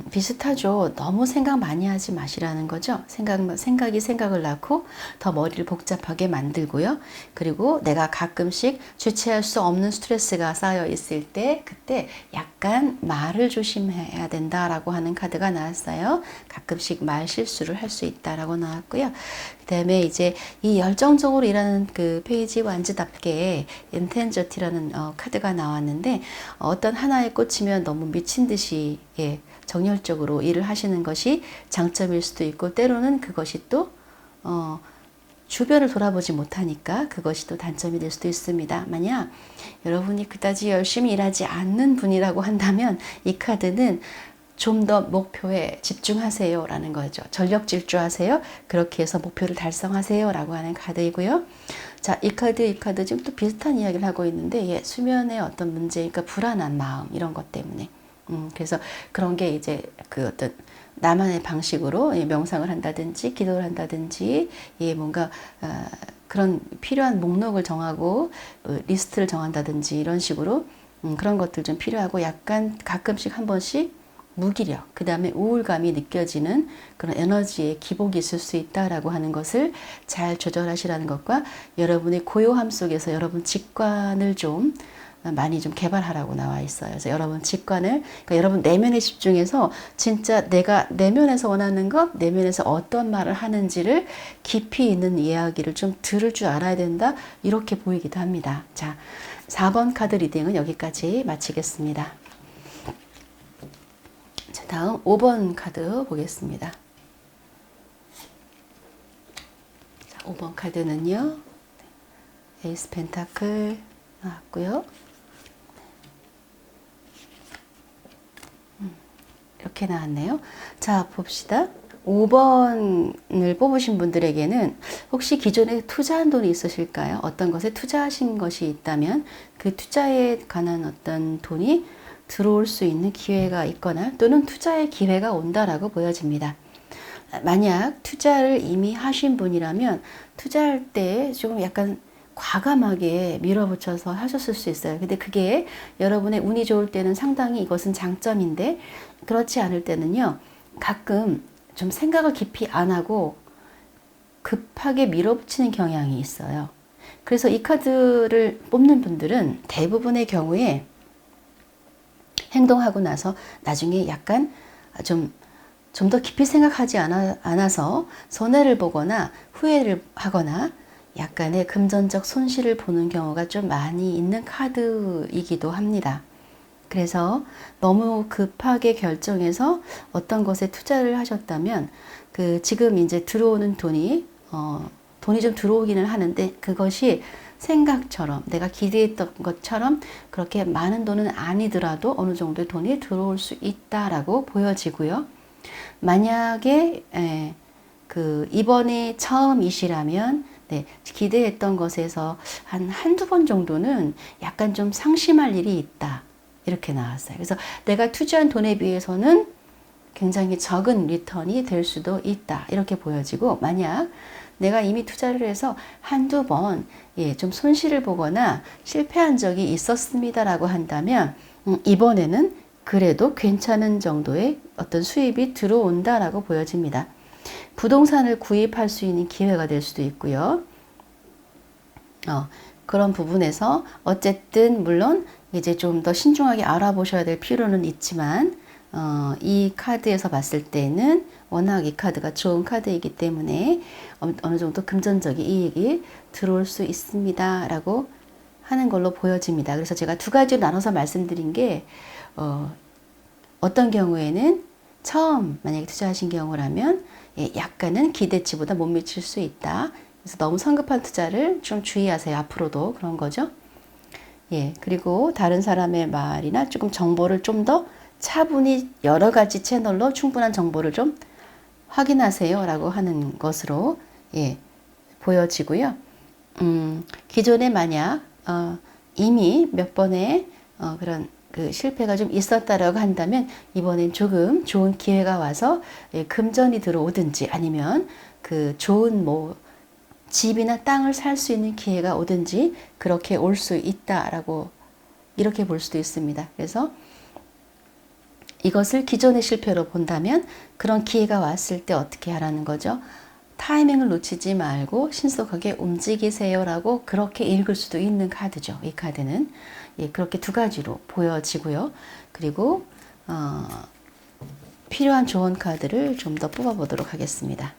비슷하죠. 너무 생각 많이 하지 마시라는 거죠. 생각이 생각을 낳고 더 머리를 복잡하게 만들고요. 그리고 내가 가끔씩 주체할 수 없는 스트레스가 쌓여 있을 때 그때 약간 말을 조심해야 된다라고 하는 카드가 나왔어요. 가끔씩 말 실수를 할 수 있다라고 나왔고요. 그다음에 이제 이 열정적으로 일하는 그 페이지 완즈답게 인텐저티라는 카드가 나왔는데 어떤 하나에 꽂히면 너무 미친 듯이 정열적으로 일을 하시는 것이 장점일 수도 있고 때로는 그것이 또 주변을 돌아보지 못하니까 그것이 또 단점이 될 수도 있습니다. 만약 여러분이 그다지 열심히 일하지 않는 분이라고 한다면 이 카드는 좀 더 목표에 집중하세요 라는 거죠. 전력 질주하세요. 그렇게 해서 목표를 달성하세요 라고 하는 카드이고요. 자, 이 카드 지금 또 비슷한 이야기를 하고 있는데 수면의 어떤 문제, 그러니까 불안한 마음 이런 것 때문에 그래서 그런 게 이제 그 어떤 나만의 방식으로 명상을 한다든지 기도를 한다든지 뭔가 그런 필요한 목록을 정하고 리스트를 정한다든지 이런 식으로 그런 것들 좀 필요하고 약간 가끔씩 한 번씩 무기력, 그 다음에 우울감이 느껴지는 그런 에너지의 기복이 있을 수 있다라고 하는 것을 잘 조절하시라는 것과 여러분의 고요함 속에서 여러분 직관을 좀 많이 좀 개발하라고 나와 있어요. 그래서 여러분 직관을, 그러니까 여러분 내면에 집중해서 진짜 내가 내면에서 원하는 것, 내면에서 어떤 말을 하는지를 깊이 있는 이야기를 좀 들을 줄 알아야 된다. 이렇게 보이기도 합니다. 자, 4번 카드 리딩은 여기까지 마치겠습니다. 자, 다음 5번 카드 보겠습니다. 자, 5번 카드는요. 에이스 펜타클 나왔고요. 이렇게 나왔네요. 자, 봅시다. 5번을 뽑으신 분들에게는 혹시 기존에 투자한 돈이 있으실까요? 어떤 것에 투자하신 것이 있다면 그 투자에 관한 어떤 돈이 들어올 수 있는 기회가 있거나 또는 투자의 기회가 온다라고 보여집니다. 만약 투자를 이미 하신 분이라면 투자할 때 조금 약간 과감하게 밀어붙여서 하셨을 수 있어요. 근데 그게 여러분의 운이 좋을 때는 상당히 이것은 장점인데 그렇지 않을 때는요. 가끔 좀 생각을 깊이 안 하고 급하게 밀어붙이는 경향이 있어요. 그래서 이 카드를 뽑는 분들은 대부분의 경우에 행동하고 나서 나중에 약간 좀 더 깊이 생각하지 않아서 손해를 보거나 후회를 하거나 약간의 금전적 손실을 보는 경우가 좀 많이 있는 카드이기도 합니다. 그래서 너무 급하게 결정해서 어떤 것에 투자를 하셨다면 지금 이제 들어오는 돈이 좀 들어오기는 하는데 그것이 생각처럼 내가 기대했던 것처럼 그렇게 많은 돈은 아니더라도 어느 정도의 돈이 들어올 수 있다라고 보여지고요. 만약에 이번이 처음이시라면 기대했던 것에서 한두 번 정도는 약간 좀 상심할 일이 있다. 이렇게 나왔어요. 그래서 내가 투자한 돈에 비해서는 굉장히 적은 리턴이 될 수도 있다. 이렇게 보여지고 만약 내가 이미 투자를 해서 한두 번 좀 손실을 보거나 실패한 적이 있었습니다라고 한다면 이번에는 그래도 괜찮은 정도의 어떤 수입이 들어온다라고 보여집니다. 부동산을 구입할 수 있는 기회가 될 수도 있고요. 그런 부분에서 어쨌든 물론 이제 좀 더 신중하게 알아보셔야 될 필요는 있지만 이 카드에서 봤을 때는 워낙 이 카드가 좋은 카드이기 때문에 어느 정도 금전적인 이익이 들어올 수 있습니다 라고 하는 걸로 보여집니다. 그래서 제가 두 가지로 나눠서 말씀드린 게 어떤 경우에는 처음 만약에 투자하신 경우라면 약간은 기대치보다 못 미칠 수 있다. 그래서 너무 성급한 투자를 좀 주의하세요. 앞으로도 그런 거죠. 그리고 다른 사람의 말이나 조금 정보를 좀 더 차분히 여러 가지 채널로 충분한 정보를 좀 확인하세요 라고 하는 것으로 보여지고요. 기존에 만약 이미 몇 번의 그런 실패가 좀 있었다라고 한다면 이번엔 조금 좋은 기회가 와서 금전이 들어오든지 아니면 좋은 집이나 땅을 살 수 있는 기회가 오든지 그렇게 올 수 있다라고 이렇게 볼 수도 있습니다. 그래서 이것을 기존의 실패로 본다면 그런 기회가 왔을 때 어떻게 하라는 거죠? 타이밍을 놓치지 말고 신속하게 움직이세요라고 그렇게 읽을 수도 있는 카드죠. 이 카드는 그렇게 두 가지로 보여지고요. 그리고 필요한 조언 카드를 좀 더 뽑아보도록 하겠습니다.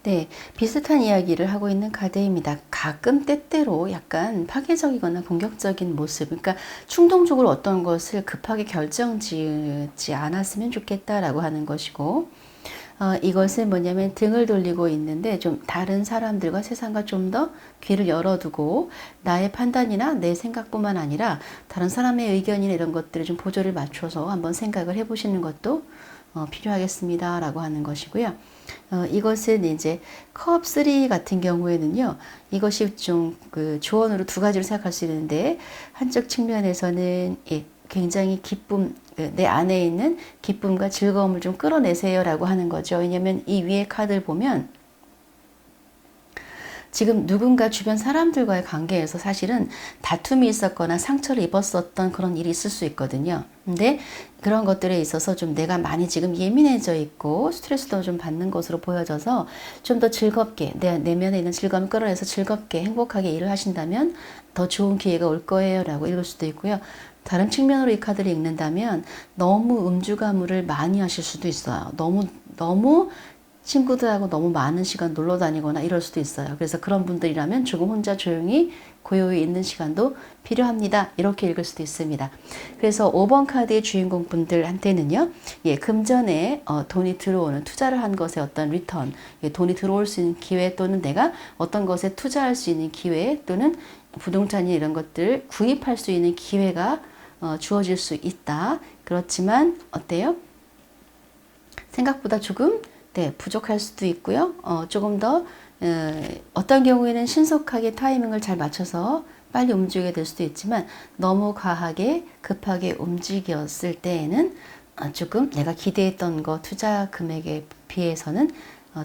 네, 비슷한 이야기를 하고 있는 카드입니다. 가끔 때때로 약간 파괴적이거나 공격적인 모습, 그러니까 충동적으로 어떤 것을 급하게 결정짓지 않았으면 좋겠다라고 하는 것이고, 이것은 뭐냐면 등을 돌리고 있는데 좀 다른 사람들과 세상과 좀 더 귀를 열어두고 나의 판단이나 내 생각뿐만 아니라 다른 사람의 의견이나 이런 것들을 좀 보조를 맞춰서 한번 생각을 해보시는 것도 필요하겠습니다. 라고 하는 것이고요. 이것은 이제 컵 3 같은 경우에는요, 이것이 좀 그 조언으로 두 가지로 생각할 수 있는데, 한쪽 측면에서는 굉장히 기쁨, 내 안에 있는 기쁨과 즐거움을 좀 끌어내세요 라고 하는 거죠. 왜냐면 이 위에 카드를 보면 지금 누군가 주변 사람들과의 관계에서 사실은 다툼이 있었거나 상처를 입었었던 그런 일이 있을 수 있거든요. 근데 그런 것들에 있어서 좀 내가 많이 지금 예민해져 있고 스트레스도 좀 받는 것으로 보여져서 좀 더 즐겁게 내 내면에 있는 즐거움을 끌어내서 즐겁게 행복하게 일을 하신다면 더 좋은 기회가 올 거예요 라고 읽을 수도 있고요. 다른 측면으로 이 카드를 읽는다면 너무 음주가무를 많이 하실 수도 있어요. 너무 친구들하고 너무 많은 시간 놀러 다니거나 이럴 수도 있어요. 그래서 그런 분들이라면 조금 혼자 조용히 고요히 있는 시간도 필요합니다. 이렇게 읽을 수도 있습니다. 그래서 5번 카드의 주인공 분들한테는요, 금전에 돈이 들어오는 투자를 한 것에 어떤 리턴, 돈이 들어올 수 있는 기회 또는 내가 어떤 것에 투자할 수 있는 기회 또는 부동산이 이런 것들을 구입할 수 있는 기회가 주어질 수 있다. 그렇지만 어때요? 생각보다 조금 부족할 수도 있고요. 조금 더 어떤 경우에는 신속하게 타이밍을 잘 맞춰서 빨리 움직이게 될 수도 있지만 너무 과하게 급하게 움직였을 때에는 조금 내가 기대했던 거 투자 금액에 비해서는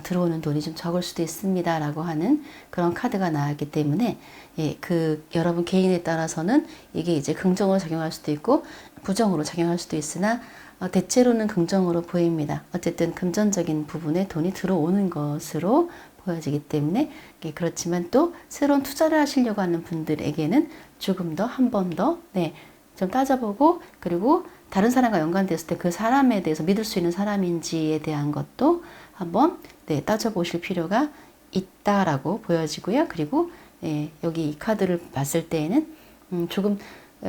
들어오는 돈이 좀 적을 수도 있습니다 라고 하는 그런 카드가 나왔기 때문에 여러분 개인에 따라서는 이게 이제 긍정으로 작용할 수도 있고 부정으로 작용할 수도 있으나 대체로는 긍정으로 보입니다. 어쨌든 금전적인 부분에 돈이 들어오는 것으로 보여지기 때문에 그렇지만 또 새로운 투자를 하시려고 하는 분들에게는 조금 더 한 번 더 좀 따져보고 그리고 다른 사람과 연관됐을 때 그 사람에 대해서 믿을 수 있는 사람인지에 대한 것도 한번 따져보실 필요가 있다라고 보여지고요. 그리고 여기 이 카드를 봤을 때에는 조금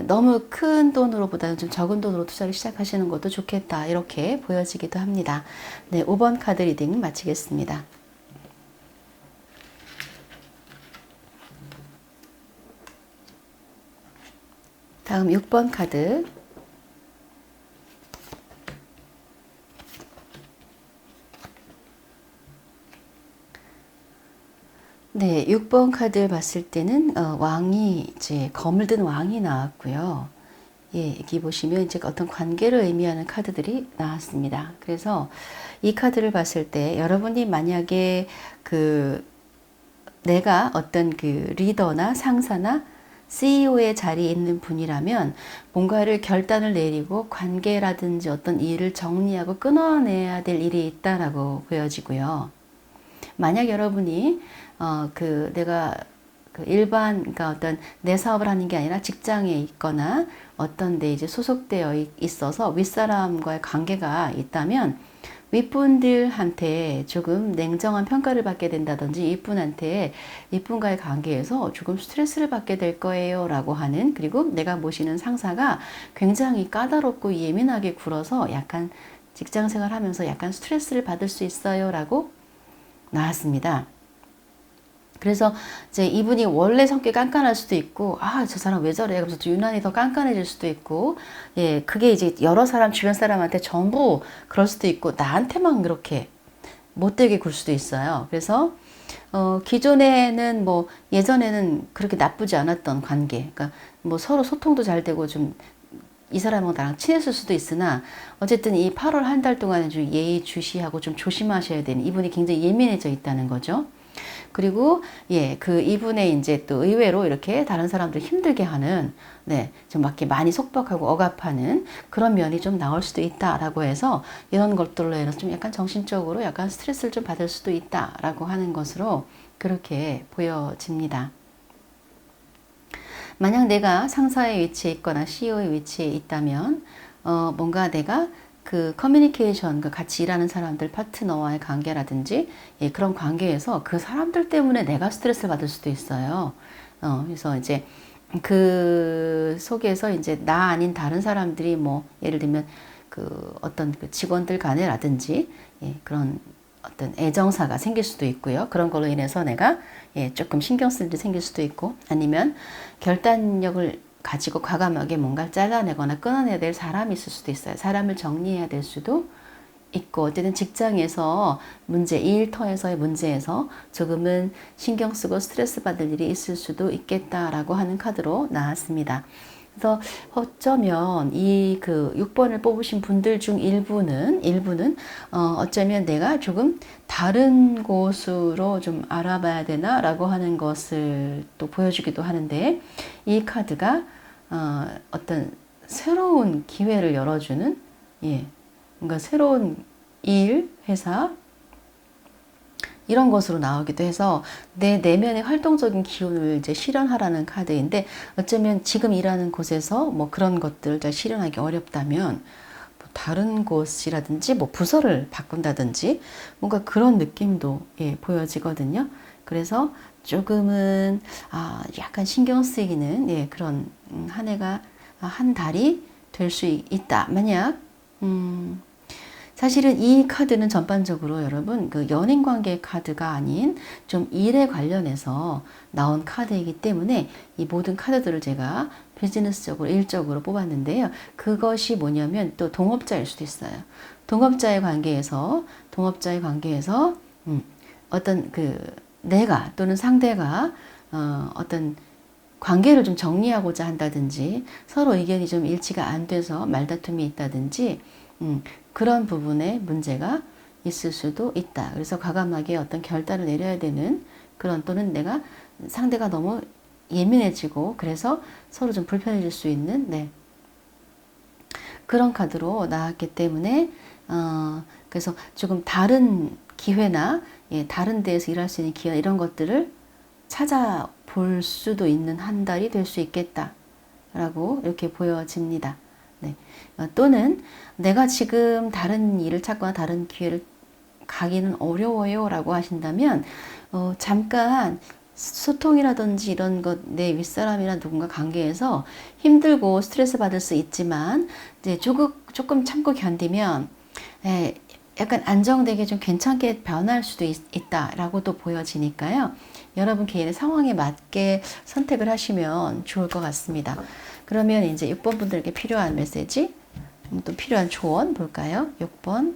너무 큰 돈으로보다는 좀 적은 돈으로 투자를 시작하시는 것도 좋겠다 이렇게 보여지기도 합니다. 5번 카드 리딩 마치겠습니다. 다음 6번 카드. 네, 6번 카드를 봤을 때는 왕이 이제 검을 든 왕이 나왔고요. 여기 보시면 이제 어떤 관계를 의미하는 카드들이 나왔습니다. 그래서 이 카드를 봤을 때 여러분이 만약에 내가 어떤 리더나 상사나 CEO의 자리에 있는 분이라면 뭔가를 결단을 내리고 관계라든지 어떤 일을 정리하고 끊어내야 될 일이 있다라고 보여지고요. 만약 여러분이 내가 그러니까 어떤 내 사업을 하는 게 아니라 직장에 있거나 어떤 데 이제 소속되어 있어서 윗사람과의 관계가 있다면 윗분들한테 조금 냉정한 평가를 받게 된다든지 이분과의 관계에서 조금 스트레스를 받게 될 거예요 라고 하는, 그리고 내가 모시는 상사가 굉장히 까다롭고 예민하게 굴어서 약간 직장생활 하면서 약간 스트레스를 받을 수 있어요 라고 나왔습니다. 그래서 이제 이분이 원래 성격이 깐깐할 수도 있고, 저 사람 왜 저래? 그래서 유난히 더 깐깐해질 수도 있고, 그게 이제 여러 사람, 주변 사람한테 전부 그럴 수도 있고, 나한테만 그렇게 못되게 굴 수도 있어요. 그래서 기존에는 뭐 예전에는 그렇게 나쁘지 않았던 관계, 그러니까 뭐 서로 소통도 잘 되고 좀 이 사람하고 나랑 친했을 수도 있으나 어쨌든 이 8월 한 달 동안은 좀 예의주시하고 좀 조심하셔야 되는, 이분이 굉장히 예민해져 있다는 거죠. 그리고 예, 그 이분의 이제 또 의외로 이렇게 다른 사람들 힘들게 하는, 네, 좀 이렇게 많이 속박하고 억압하는 그런 면이 좀 나올 수도 있다라고 해서 이런 것들로 인해서 좀 약간 정신적으로 약간 스트레스를 좀 받을 수도 있다라고 하는 것으로 그렇게 보여집니다. 만약 내가 상사의 위치에 있거나 CEO의 위치에 있다면 뭔가 내가 그 커뮤니케이션, 그 같이 일하는 사람들, 파트너와의 관계라든지 예, 그런 관계에서 그 사람들 때문에 내가 스트레스를 받을 수도 있어요. 그래서 이제 그 속에서 이제 나 아닌 다른 사람들이 뭐 예를 들면 그 어떤 그 직원들 간에라든지 예, 그런 어떤 애정사가 생길 수도 있고요. 그런 걸로 인해서 내가 예, 조금 신경 쓸 일이 생길 수도 있고, 아니면 결단력을 가지고 과감하게 뭔가를 잘라내거나 끊어내야 될 사람이 있을 수도 있어요. 사람을 정리해야 될 수도 있고, 어쨌든 직장에서 문제, 일터에서의 문제에서 조금은 신경 쓰고 스트레스 받을 일이 있을 수도 있겠다라고 하는 카드로 나왔습니다. 그래서 어쩌면 이 그 6번을 뽑으신 분들 중 일부는 어쩌면 내가 조금 다른 곳으로 좀 알아봐야 되나라고 하는 것을 또 보여주기도 하는데, 이 카드가 어떤 새로운 기회를 열어주는, 예, 뭔가 새로운 일, 회사 이런 것으로 나오기도 해서 내 내면의 활동적인 기운을 이제 실현하라는 카드인데, 어쩌면 지금 일하는 곳에서 뭐 그런 것들을 잘 실현하기 어렵다면 뭐 다른 곳이라든지 뭐 부서를 바꾼다든지 뭔가 그런 느낌도 예, 보여지거든요. 그래서 조금은 약간 신경 쓰이는 예, 그런 한 해가 한 달이 될 수 있다. 만약 사실은 이 카드는 전반적으로 여러분 그 연인 관계 카드가 아닌 좀 일에 관련해서 나온 카드이기 때문에 이 모든 카드들을 제가 비즈니스적으로 일적으로 뽑았는데요. 그것이 뭐냐면 또 동업자일 수도 있어요. 동업자의 관계에서 어떤 그 내가 또는 상대가 어떤 관계를 좀 정리하고자 한다든지 서로 의견이 좀 일치가 안 돼서 말다툼이 있다든지 그런 부분에 문제가 있을 수도 있다. 그래서 과감하게 어떤 결단을 내려야 되는 그런, 또는 내가 상대가 너무 예민해지고 그래서 서로 좀 불편해질 수 있는 네, 그런 카드로 나왔기 때문에 그래서 조금 다른 기회나 예, 다른 데에서 일할 수 있는 기회, 이런 것들을 찾아볼 수도 있는 한 달이 될 수 있겠다라고 이렇게 보여집니다. 네. 또는 내가 지금 다른 일을 찾거나 다른 기회를 가기는 어려워요 라고 하신다면 잠깐 소통이라든지 이런 것, 내 윗사람이나 누군가 관계에서 힘들고 스트레스 받을 수 있지만 이제 조금 참고 견디면 약간 안정되게 좀 괜찮게 변할 수도 있다라고도 보여지니까요. 여러분 개인의 상황에 맞게 선택을 하시면 좋을 것 같습니다. 그러면 이제 6번 분들에게 필요한 메시지, 또 필요한 조언 볼까요? 6번.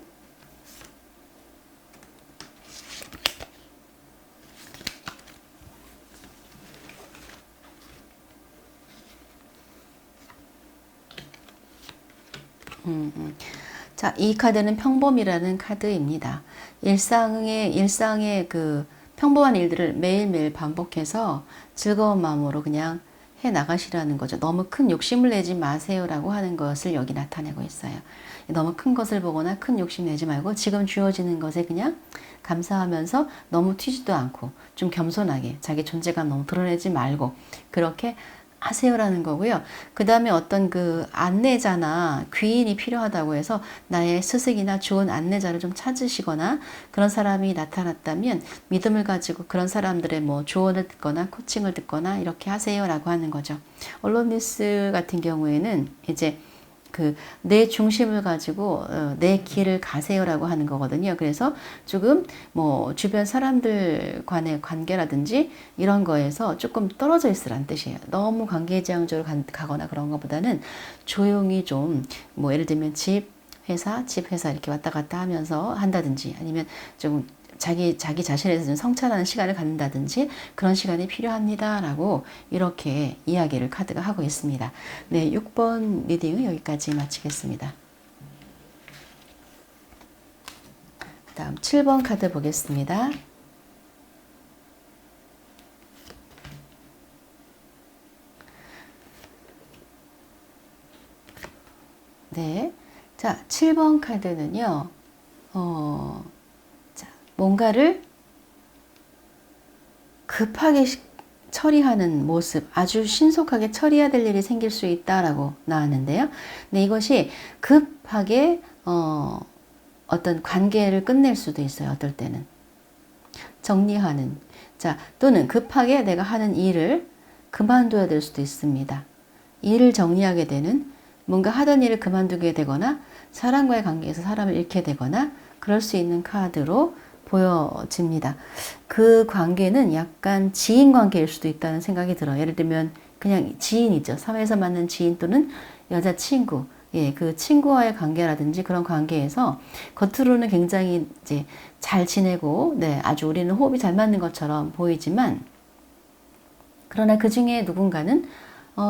자, 이 카드는 평범이라는 카드입니다. 일상의 그 평범한 일들을 매일매일 반복해서 즐거운 마음으로 그냥 해 나가시라는 거죠. 너무 큰 욕심을 내지 마세요라고 하는 것을 여기 나타내고 있어요. 너무 큰 것을 보거나 큰 욕심 내지 말고 지금 주어지는 것에 그냥 감사하면서 너무 튀지도 않고 좀 겸손하게 자기 존재감 너무 드러내지 말고 그렇게 하세요라는 거고요. 그 다음에 어떤 그 안내자나 귀인이 필요하다고 해서 나의 스승이나 좋은 안내자를 좀 찾으시거나 그런 사람이 나타났다면 믿음을 가지고 그런 사람들의 뭐 조언을 듣거나 코칭을 듣거나 이렇게 하세요라고 하는 거죠. 언론 뉴스 같은 경우에는 이제 그 내 중심을 가지고 내 길을 가세요라고 하는 거거든요. 그래서 조금 뭐 주변 사람들 간의 관계라든지 이런 거에서 조금 떨어져 있으란 뜻이에요. 너무 관계지향적으로 가거나 그런 것보다는 조용히 좀 뭐 예를 들면 집 회사 이렇게 왔다 갔다 하면서 한다든지, 아니면 좀 자기 자신에 대해서 좀 성찰하는 시간을 갖는다든지 그런 시간이 필요합니다라고 이렇게 이야기를 카드가 하고 있습니다. 네, 6번 리딩은 여기까지 마치겠습니다. 다음 7번 카드 보겠습니다. 네. 자, 7번 카드는요, 자, 뭔가를 급하게 처리하는 모습, 아주 신속하게 처리해야 될 일이 생길 수 있다라고 나왔는데요. 근데 이것이 급하게, 어떤 관계를 끝낼 수도 있어요. 어떨 때는. 정리하는. 자, 또는 급하게 내가 하는 일을 그만둬야 될 수도 있습니다. 일을 정리하게 되는, 뭔가 하던 일을 그만두게 되거나 사람과의 관계에서 사람을 잃게 되거나 그럴 수 있는 카드로 보여집니다. 그 관계는 약간 지인 관계일 수도 있다는 생각이 들어요. 예를 들면 그냥 지인이죠. 사회에서 만난 지인 또는 여자친구. 예, 그 친구와의 관계라든지 그런 관계에서 겉으로는 굉장히 이제 잘 지내고, 네, 아주 우리는 호흡이 잘 맞는 것처럼 보이지만, 그러나 그 중에 누군가는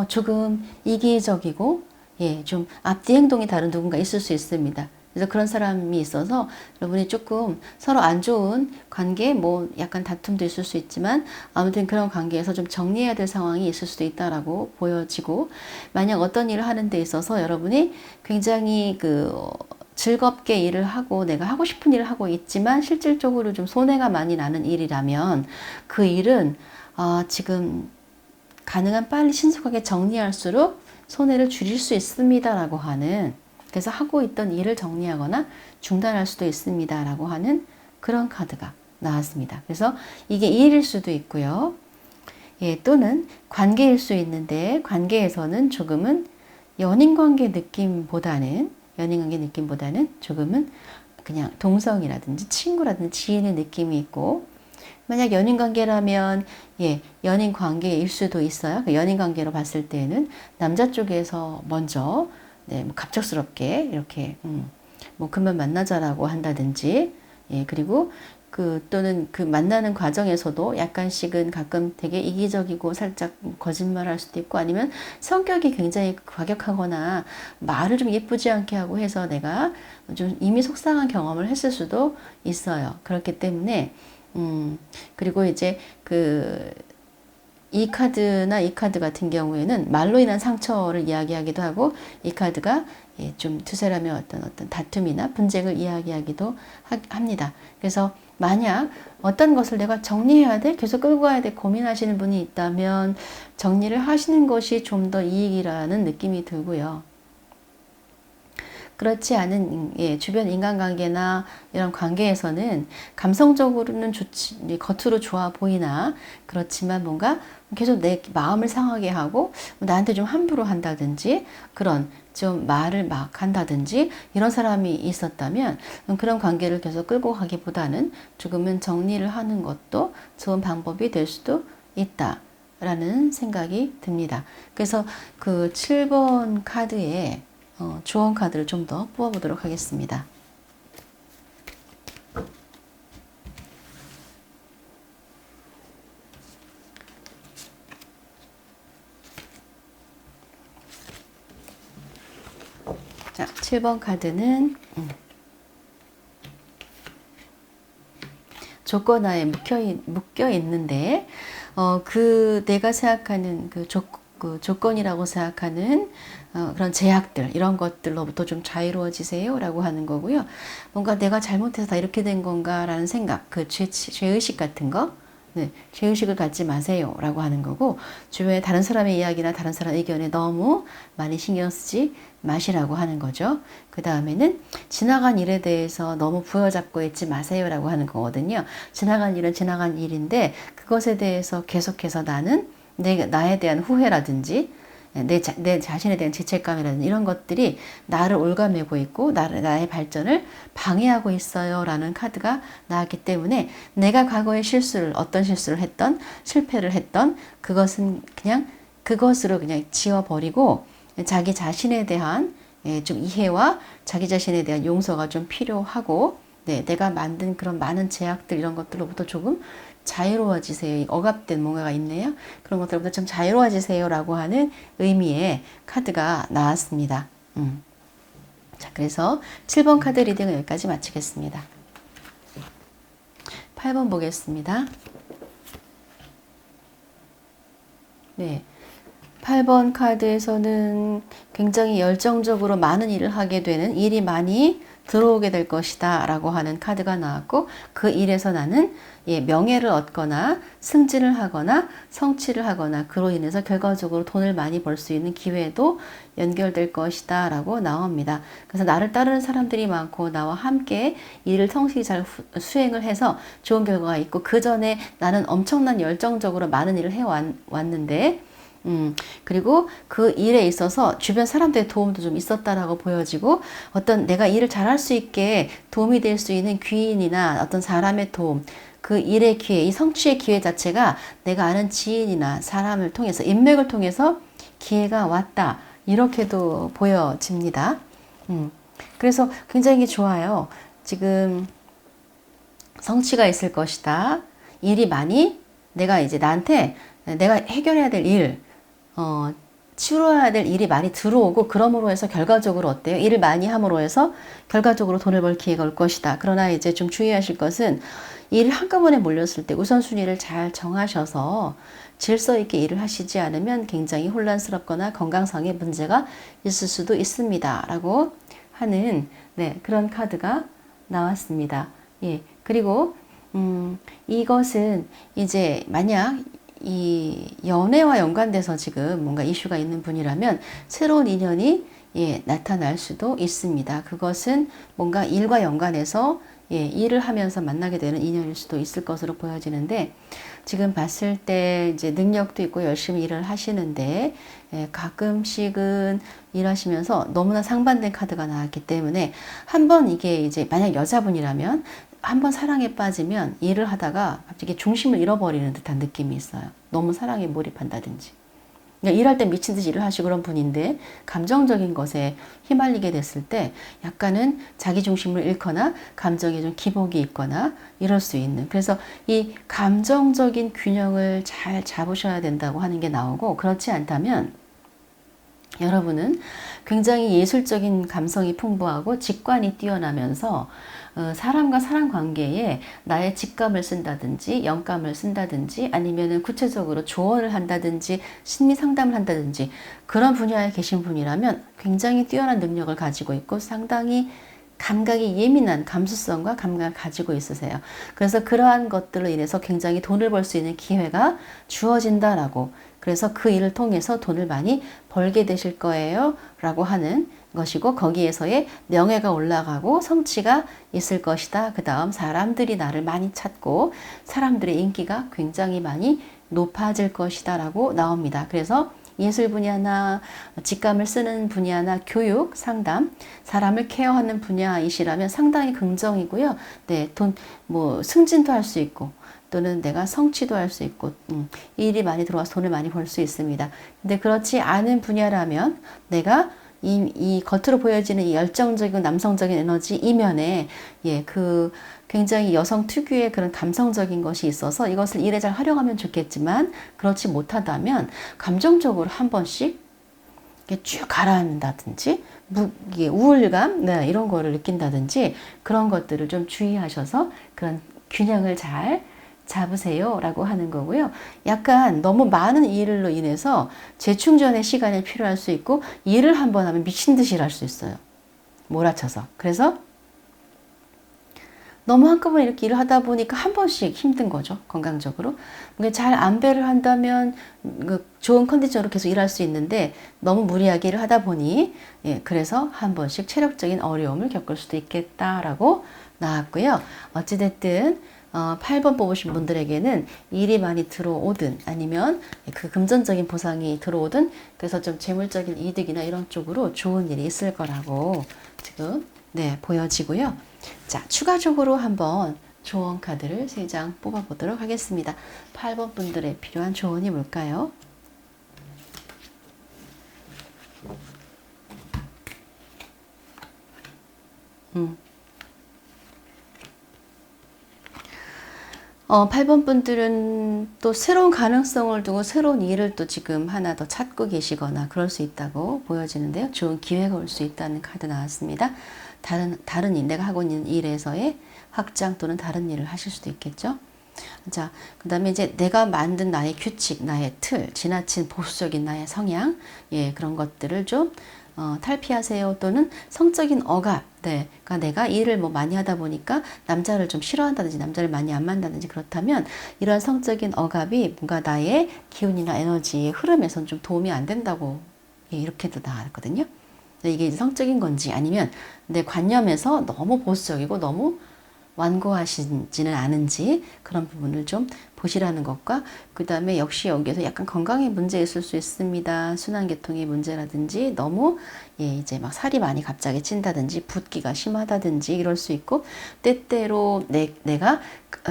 조금 이기적이고, 예, 좀 앞뒤 행동이 다른 누군가 있을 수 있습니다. 그래서 그런 사람이 있어서 여러분이 조금 서로 안 좋은 관계, 뭐 약간 다툼도 있을 수 있지만 아무튼 그런 관계에서 좀 정리해야 될 상황이 있을 수도 있다라고 보여지고, 만약 어떤 일을 하는 데 있어서 여러분이 굉장히 즐겁게 일을 하고 내가 하고 싶은 일을 하고 있지만 실질적으로 좀 손해가 많이 나는 일이라면 그 일은 지금 가능한 빨리 신속하게 정리할수록 손해를 줄일 수 있습니다라고 하는, 그래서 하고 있던 일을 정리하거나 중단할 수도 있습니다라고 하는 그런 카드가 나왔습니다. 그래서 이게 일일 수도 있고요. 예, 또는 관계일 수 있는데 관계에서는 조금은 연인관계 느낌보다는 조금은 그냥 동성이라든지 친구라든지 지인의 느낌이 있고, 만약 연인 관계라면 예, 연인 관계일 수도 있어요. 연인 관계로 봤을 때는 남자 쪽에서 먼저 네, 뭐 갑작스럽게 이렇게 뭐 그만 만나자라고 한다든지, 예, 그리고 또는 그 만나는 과정에서도 약간씩은 가끔 되게 이기적이고 살짝 거짓말할 수도 있고, 아니면 성격이 굉장히 과격하거나 말을 좀 예쁘지 않게 하고 해서 내가 좀 이미 속상한 경험을 했을 수도 있어요. 그렇기 때문에 그리고 이제 이 카드 같은 경우에는 말로 인한 상처를 이야기하기도 하고, 이 카드가 예, 좀 투세라면 어떤 다툼이나 분쟁을 이야기하기도 합니다. 그래서 만약 어떤 것을 내가 정리해야 돼, 계속 끌고 가야 돼 고민하시는 분이 있다면 정리를 하시는 것이 좀 더 이익이라는 느낌이 들고요. 그렇지 않은 예, 주변 인간관계나 이런 관계에서는 감성적으로는 좋지, 겉으로 좋아 보이나 그렇지만 뭔가 계속 내 마음을 상하게 하고 나한테 좀 함부로 한다든지 그런 좀 말을 막 한다든지 이런 사람이 있었다면 그런 관계를 계속 끌고 가기보다는 조금은 정리를 하는 것도 좋은 방법이 될 수도 있다라는 생각이 듭니다. 그래서 그 7번 카드에 조언 카드를 좀 더 뽑아보도록 하겠습니다. 자, 7번 카드는 조건하에 묶여 있는데, 내가 생각하는 그 조건이라고 생각하는 그런 제약들, 이런 것들로부터 좀 자유로워지세요 라고 하는 거고요. 뭔가 내가 잘못해서 다 이렇게 된 건가 라는 생각, 죄의식 같은 거, 네, 죄의식을 갖지 마세요 라고 하는 거고, 주변에 다른 사람의 이야기나 다른 사람 의견에 너무 많이 신경 쓰지 마시라고 하는 거죠. 그 다음에는 지나간 일에 대해서 너무 부여잡고 있지 마세요 라고 하는 거거든요. 지나간 일은 지나간 일인데 그것에 대해서 계속해서 나에 대한 후회라든지 내 자신에 대한 죄책감이라든지 이런 것들이 나를 올가매고 있고 나의 발전을 방해하고 있어요 라는 카드가 나왔기 때문에, 내가 과거에 어떤 실수를 했던, 실패를 했던 그것은 그냥 그것으로 그냥 지워버리고 자기 자신에 대한 좀 이해와 자기 자신에 대한 용서가 좀 필요하고, 네, 내가 만든 그런 많은 제약들 이런 것들로부터 조금 자유로워지세요. 억압된 뭔가가 있네요. 그런 것들로부터 좀 자유로워지세요라고 하는 의미의 카드가 나왔습니다. 자, 그래서 7번 카드 리딩은 여기까지 마치겠습니다. 8번 보겠습니다. 네. 8번 카드에서는 굉장히 열정적으로 많은 일을 하게 되는, 일이 많이 들어오게 될 것이다 라고 하는 카드가 나왔고, 그 일에서 나는 명예를 얻거나 승진을 하거나 성취를 하거나 그로 인해서 결과적으로 돈을 많이 벌 수 있는 기회도 연결될 것이다 라고 나옵니다. 그래서 나를 따르는 사람들이 많고 나와 함께 일을 성실히 잘 수행을 해서 좋은 결과가 있고, 그 전에 나는 엄청난 열정적으로 많은 일을 해왔는데 그리고 그 일에 있어서 주변 사람들의 도움도 좀 있었다라고 보여지고, 어떤 내가 일을 잘할 수 있게 도움이 될 수 있는 귀인이나 어떤 사람의 도움, 그 일의 기회, 이 성취의 기회 자체가 내가 아는 지인이나 사람을 통해서, 인맥을 통해서 기회가 왔다. 이렇게도 보여집니다. 그래서 굉장히 좋아요. 지금 성취가 있을 것이다. 일이 많이 내가 이제 나한테 내가 해결해야 될 일, 치러야 될 일이 많이 들어오고, 그럼으로 해서 결과적으로 어때요? 일을 많이 함으로 해서 결과적으로 돈을 벌 기회가 올 것이다. 그러나 이제 좀 주의하실 것은, 일 한꺼번에 몰렸을 때 우선순위를 잘 정하셔서 질서 있게 일을 하시지 않으면 굉장히 혼란스럽거나 건강상의 문제가 있을 수도 있습니다. 라고 하는 그런 카드가 나왔습니다. 예. 그리고 이것은 이제 만약 이 연애와 연관돼서 지금 뭔가 이슈가 있는 분이라면 새로운 인연이 나타날 수도 있습니다. 그것은 뭔가 일과 연관해서 일을 하면서 만나게 되는 인연일 수도 있을 것으로 보여지는데, 지금 봤을 때 이제 능력도 있고 열심히 일을 하시는데 가끔씩은 일하시면서 너무나 상반된 카드가 나왔기 때문에, 한번 이게 이제 만약 여자분이라면 한번 사랑에 빠지면 일을 하다가 갑자기 중심을 잃어버리는 듯한 느낌이 있어요. 너무 사랑에 몰입한다든지. 그러니까 일할 때 미친 듯이 일을 하시고 그런 분인데, 감정적인 것에 휘말리게 됐을 때 약간은 자기 중심을 잃거나 감정에 좀 기복이 있거나 이럴 수 있는, 그래서 이 감정적인 균형을 잘 잡으셔야 된다고 하는 게 나오고, 그렇지 않다면 여러분은 굉장히 예술적인 감성이 풍부하고 직관이 뛰어나면서 사람과 사람 관계에 나의 직감을 쓴다든지 영감을 쓴다든지 아니면은 구체적으로 조언을 한다든지 심리 상담을 한다든지 그런 분야에 계신 분이라면 굉장히 뛰어난 능력을 가지고 있고 상당히 감각이 예민한 감수성과 감각을 가지고 있으세요. 그래서 그러한 것들로 인해서 굉장히 돈을 벌 수 있는 기회가 주어진다라고, 그래서 그 일을 통해서 돈을 많이 벌게 되실 거예요 라고 하는 것이고, 거기에서의 명예가 올라가고 성취가 있을 것이다. 그 다음 사람들이 나를 많이 찾고 사람들의 인기가 굉장히 많이 높아질 것이다 라고 나옵니다. 그래서 예술 분야나 직감을 쓰는 분야나 교육, 상담, 사람을 케어하는 분야이시라면 상당히 긍정이고요. 네, 승진도 할 수 있고 또는 내가 성취도 할 수 있고 일이 많이 들어와서 돈을 많이 벌 수 있습니다. 근데 그렇지 않은 분야라면 내가 이 겉으로 보여지는 이 열정적이고 남성적인 에너지 이면에 그 굉장히 여성 특유의 그런 감성적인 것이 있어서 이것을 일에 잘 활용하면 좋겠지만, 그렇지 못하다면 감정적으로 한 번씩 쭉 가라앉는다든지 우울감 이런 거를 느낀다든지 그런 것들을 좀 주의하셔서 그런 균형을 잘 잡으세요 라고 하는 거고요. 약간 너무 많은 일로 인해서 재충전의 시간이 필요할 수 있고, 일을 한번 하면 미친 듯이 일할 수 있어요. 몰아쳐서. 그래서 너무 한꺼번에 이렇게 일을 하다 보니까 한 번씩 힘든 거죠. 건강적으로. 잘 안배를 한다면 좋은 컨디션으로 계속 일할 수 있는데, 너무 무리하게 일을 하다 보니 그래서 한 번씩 체력적인 어려움을 겪을 수도 있겠다라고 나왔고요. 어찌됐든 8번 뽑으신 분들에게는 일이 많이 들어오든 아니면 그 금전적인 보상이 들어오든, 그래서 좀 재물적인 이득이나 이런 쪽으로 좋은 일이 있을 거라고 지금 보여지고요. 자, 추가적으로 한번 조언 카드를 3장 뽑아보도록 하겠습니다. 8번 분들의 필요한 조언이 뭘까요? 8번 분들은 또 새로운 가능성을 두고 새로운 일을 또 지금 하나 더 찾고 계시거나 그럴 수 있다고 보여지는데요. 좋은 기회가 올 수 있다는 카드 나왔습니다. 다른 일, 내가 하고 있는 일에서의 확장 또는 다른 일을 하실 수도 있겠죠. 자, 그 다음에 이제 내가 만든 나의 규칙, 나의 틀, 지나친 보수적인 나의 성향, 예, 그런 것들을 좀 탈피하세요. 또는 성적인 억압, 네, 그러니까 내가 일을 뭐 많이 하다 보니까 남자를 좀 싫어한다든지 남자를 많이 안 만나든지 그렇다면 이러한 성적인 억압이 뭔가 나의 기운이나 에너지의 흐름에선 좀 도움이 안 된다고, 예, 이렇게도 나왔거든요. 이게 이제 성적인 건지 아니면 내 관념에서 너무 보수적이고 너무 완고하시지는 않은지 그런 부분을 좀 보시라는 것과 그 다음에 역시 여기에서 약간 건강에 문제 있을 수 있습니다. 순환계통의 문제라든지 너무 이제 막 살이 많이 갑자기 찐다든지 붓기가 심하다든지 이럴 수 있고 때때로 내가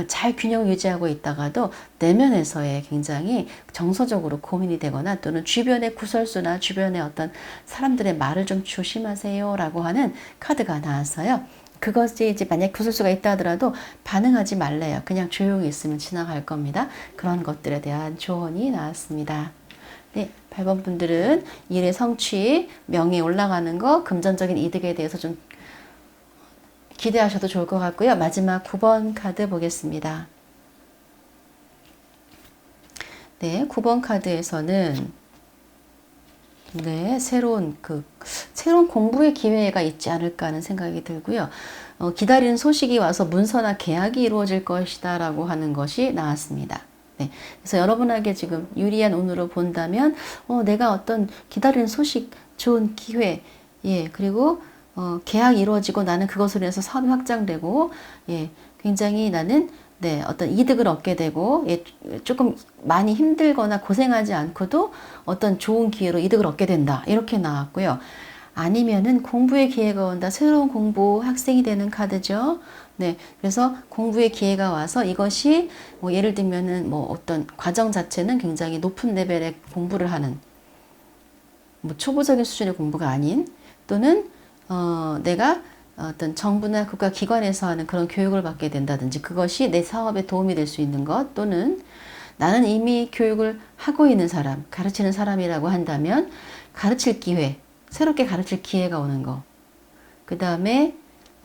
잘 균형 유지하고 있다가도 내면에서의 굉장히 정서적으로 고민이 되거나 또는 주변의 구설수나 주변의 어떤 사람들의 말을 좀 조심하세요 라고 하는 카드가 나왔어요. 그것이 이제 만약 구설수가 있다 하더라도 반응하지 말래요. 그냥 조용히 있으면 지나갈 겁니다. 그런 것들에 대한 조언이 나왔습니다. 네, 8번 분들은 일의 성취, 명예 올라가는 거, 금전적인 이득에 대해서 좀 기대하셔도 좋을 것 같고요. 마지막 9번 카드 보겠습니다. 네, 9번 카드에서는 네, 새로운 공부의 기회가 있지 않을까 하는 생각이 들고요. 기다리는 소식이 와서 문서나 계약이 이루어질 것이다 라고 하는 것이 나왔습니다. 네, 그래서 여러분에게 지금 유리한 운으로 본다면, 내가 어떤 기다리는 소식, 좋은 기회, 예, 그리고, 계약이 이루어지고 나는 그것으로 인해서 사업이 확장되고, 예, 굉장히 나는 네, 어떤 이득을 얻게 되고, 예, 조금 많이 힘들거나 고생하지 않고도 어떤 좋은 기회로 이득을 얻게 된다. 이렇게 나왔고요. 아니면은 공부의 기회가 온다. 새로운 공부 학생이 되는 카드죠. 네, 그래서 공부의 기회가 와서 이것이 뭐 예를 들면은 뭐 어떤 과정 자체는 굉장히 높은 레벨의 공부를 하는 뭐 초보적인 수준의 공부가 아닌 또는 내가 어떤 정부나 국가기관에서 하는 그런 교육을 받게 된다든지 그것이 내 사업에 도움이 될 수 있는 것 또는 나는 이미 교육을 하고 있는 사람, 가르치는 사람이라고 한다면 가르칠 기회, 새롭게 가르칠 기회가 오는 거. 그 다음에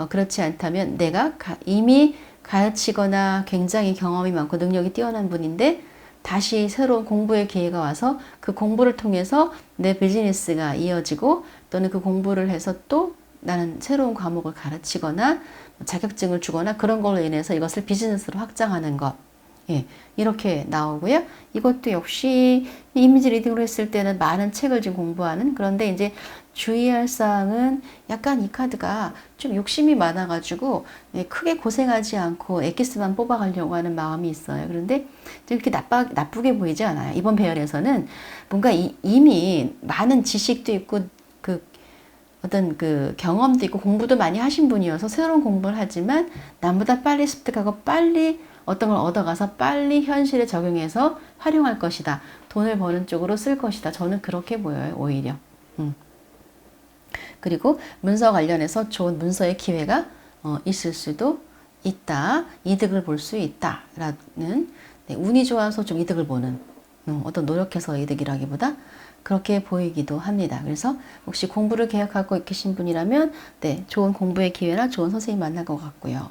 그렇지 않다면 내가 이미 가르치거나 굉장히 경험이 많고 능력이 뛰어난 분인데 다시 새로운 공부의 기회가 와서 그 공부를 통해서 내 비즈니스가 이어지고 또는 그 공부를 해서 또 나는 새로운 과목을 가르치거나 자격증을 주거나 그런 걸로 인해서 이것을 비즈니스로 확장하는 것. 예, 이렇게 나오고요. 이것도 역시 이미지 리딩으로 했을 때는 많은 책을 지금 공부하는 그런데 이제 주의할 사항은 약간 이 카드가 좀 욕심이 많아가지고 크게 고생하지 않고 엑기스만 뽑아가려고 하는 마음이 있어요. 그런데 이렇게 나쁘게 보이지 않아요. 이번 배열에서는 뭔가 이미 많은 지식도 있고 어떤 경험도 있고 공부도 많이 하신 분이어서 새로운 공부를 하지만 남보다 빨리 습득하고 빨리 어떤 걸 얻어가서 빨리 현실에 적용해서 활용할 것이다. 돈을 버는 쪽으로 쓸 것이다. 저는 그렇게 보여요. 오히려. 그리고 문서 관련해서 좋은 문서의 기회가 있을 수도 있다. 이득을 볼 수 있다. 라는 운이 좋아서 좀 이득을 보는 어떤 노력해서 이득이라기보다 그렇게 보이기도 합니다. 그래서 혹시 공부를 계획하고 계신 분이라면 네, 좋은 공부의 기회나 좋은 선생님 만날 것 같고요.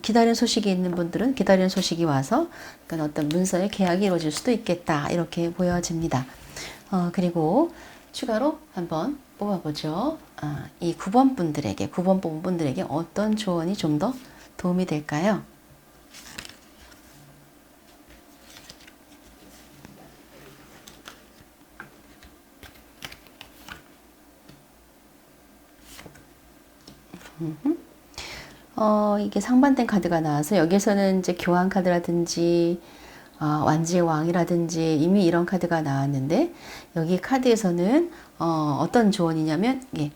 기다리는 소식이 있는 분들은 기다리는 소식이 와서 어떤 문서의 계약이 이루어질 수도 있겠다. 이렇게 보여집니다. 그리고 추가로 한번 뽑아보죠. 이 9번 분들에게, 9번 뽑은 분들에게 어떤 조언이 좀 더 도움이 될까요? 이게 상반된 카드가 나와서 여기서는 이제 교환 카드라든지 완지의 왕이라든지 이미 이런 카드가 나왔는데 여기 카드에서는 어떤 조언이냐면 예,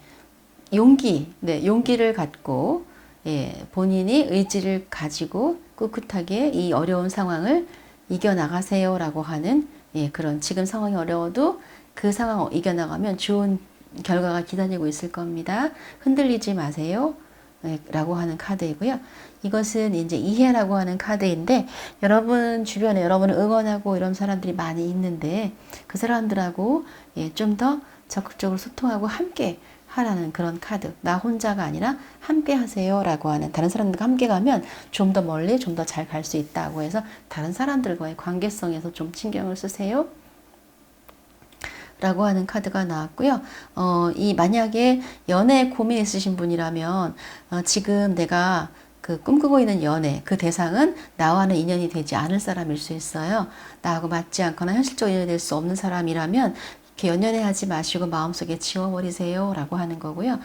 용기, 네, 용기를 갖고 예, 본인이 의지를 가지고 꿋꿋하게 이 어려운 상황을 이겨나가세요라고 하는 예, 그런 지금 상황이 어려워도 그 상황을 이겨나가면 좋은 결과가 기다리고 있을 겁니다. 흔들리지 마세요. 라고 하는 카드이고요. 이것은 이제 이해라고 하는 카드인데, 여러분 주변에 여러분을 응원하고 이런 사람들이 많이 있는데, 그 사람들하고 좀 더 적극적으로 소통하고 함께 하라는 그런 카드. 나 혼자가 아니라 함께 하세요 라고 하는, 다른 사람들과 함께 가면 좀 더 멀리 좀 더 잘 갈 수 있다고 해서 다른 사람들과의 관계성에서 좀 신경을 쓰세요 라고 하는 카드가 나왔고요. 이 만약에 연애에 고민 있으신 분이라면 지금 내가 그 꿈꾸고 있는 연애, 그 대상은 나와는 인연이 되지 않을 사람일 수 있어요. 나하고 맞지 않거나 현실적으로 인연이 될 수 없는 사람이라면 이렇게 연연해 하지 마시고 마음속에 지워버리세요 라고 하는 거고요.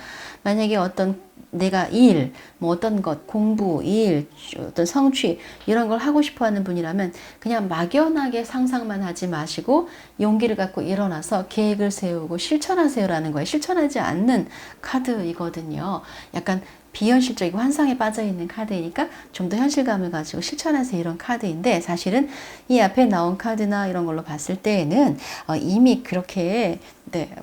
만약에 어떤 내가 일, 뭐 어떤 것, 공부, 일, 어떤 성취 이런 걸 하고 싶어 하는 분이라면 그냥 막연하게 상상만 하지 마시고 용기를 갖고 일어나서 계획을 세우고 실천하세요라는 거예요. 실천하지 않는 카드이거든요. 약간 비현실적이고 환상에 빠져있는 카드이니까 좀 더 현실감을 가지고 실천하세요 이런 카드인데, 사실은 이 앞에 나온 카드나 이런 걸로 봤을 때에는 이미 그렇게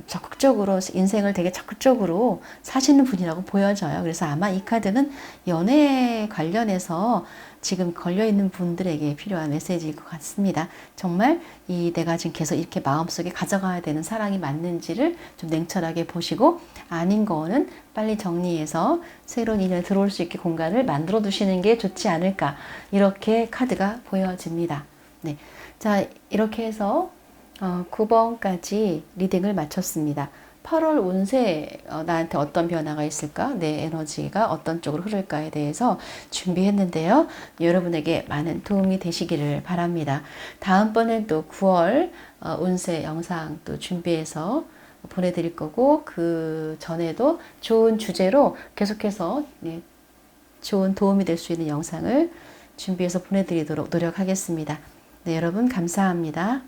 적극적으로 인생을 되게 적극적으로 사시는 분이라고 보여져요. 그래서 아마 이 카드는 연애 관련해서 지금 걸려있는 분들에게 필요한 메시지일 것 같습니다. 정말 내가 지금 계속 이렇게 마음속에 가져가야 되는 사랑이 맞는지를 좀 냉철하게 보시고, 아닌 거는 빨리 정리해서 새로운 인연이 들어올 수 있게 공간을 만들어 두시는 게 좋지 않을까, 이렇게 카드가 보여집니다. 네. 자, 이렇게 해서 9번까지 리딩을 마쳤습니다. 8월 운세 나한테 어떤 변화가 있을까? 내 에너지가 어떤 쪽으로 흐를까에 대해서 준비했는데요. 여러분에게 많은 도움이 되시기를 바랍니다. 다음번엔 또 9월 운세 영상 또 준비해서 보내드릴 거고, 그 전에도 좋은 주제로 계속해서 좋은 도움이 될 수 있는 영상을 준비해서 보내드리도록 노력하겠습니다. 네, 여러분 감사합니다.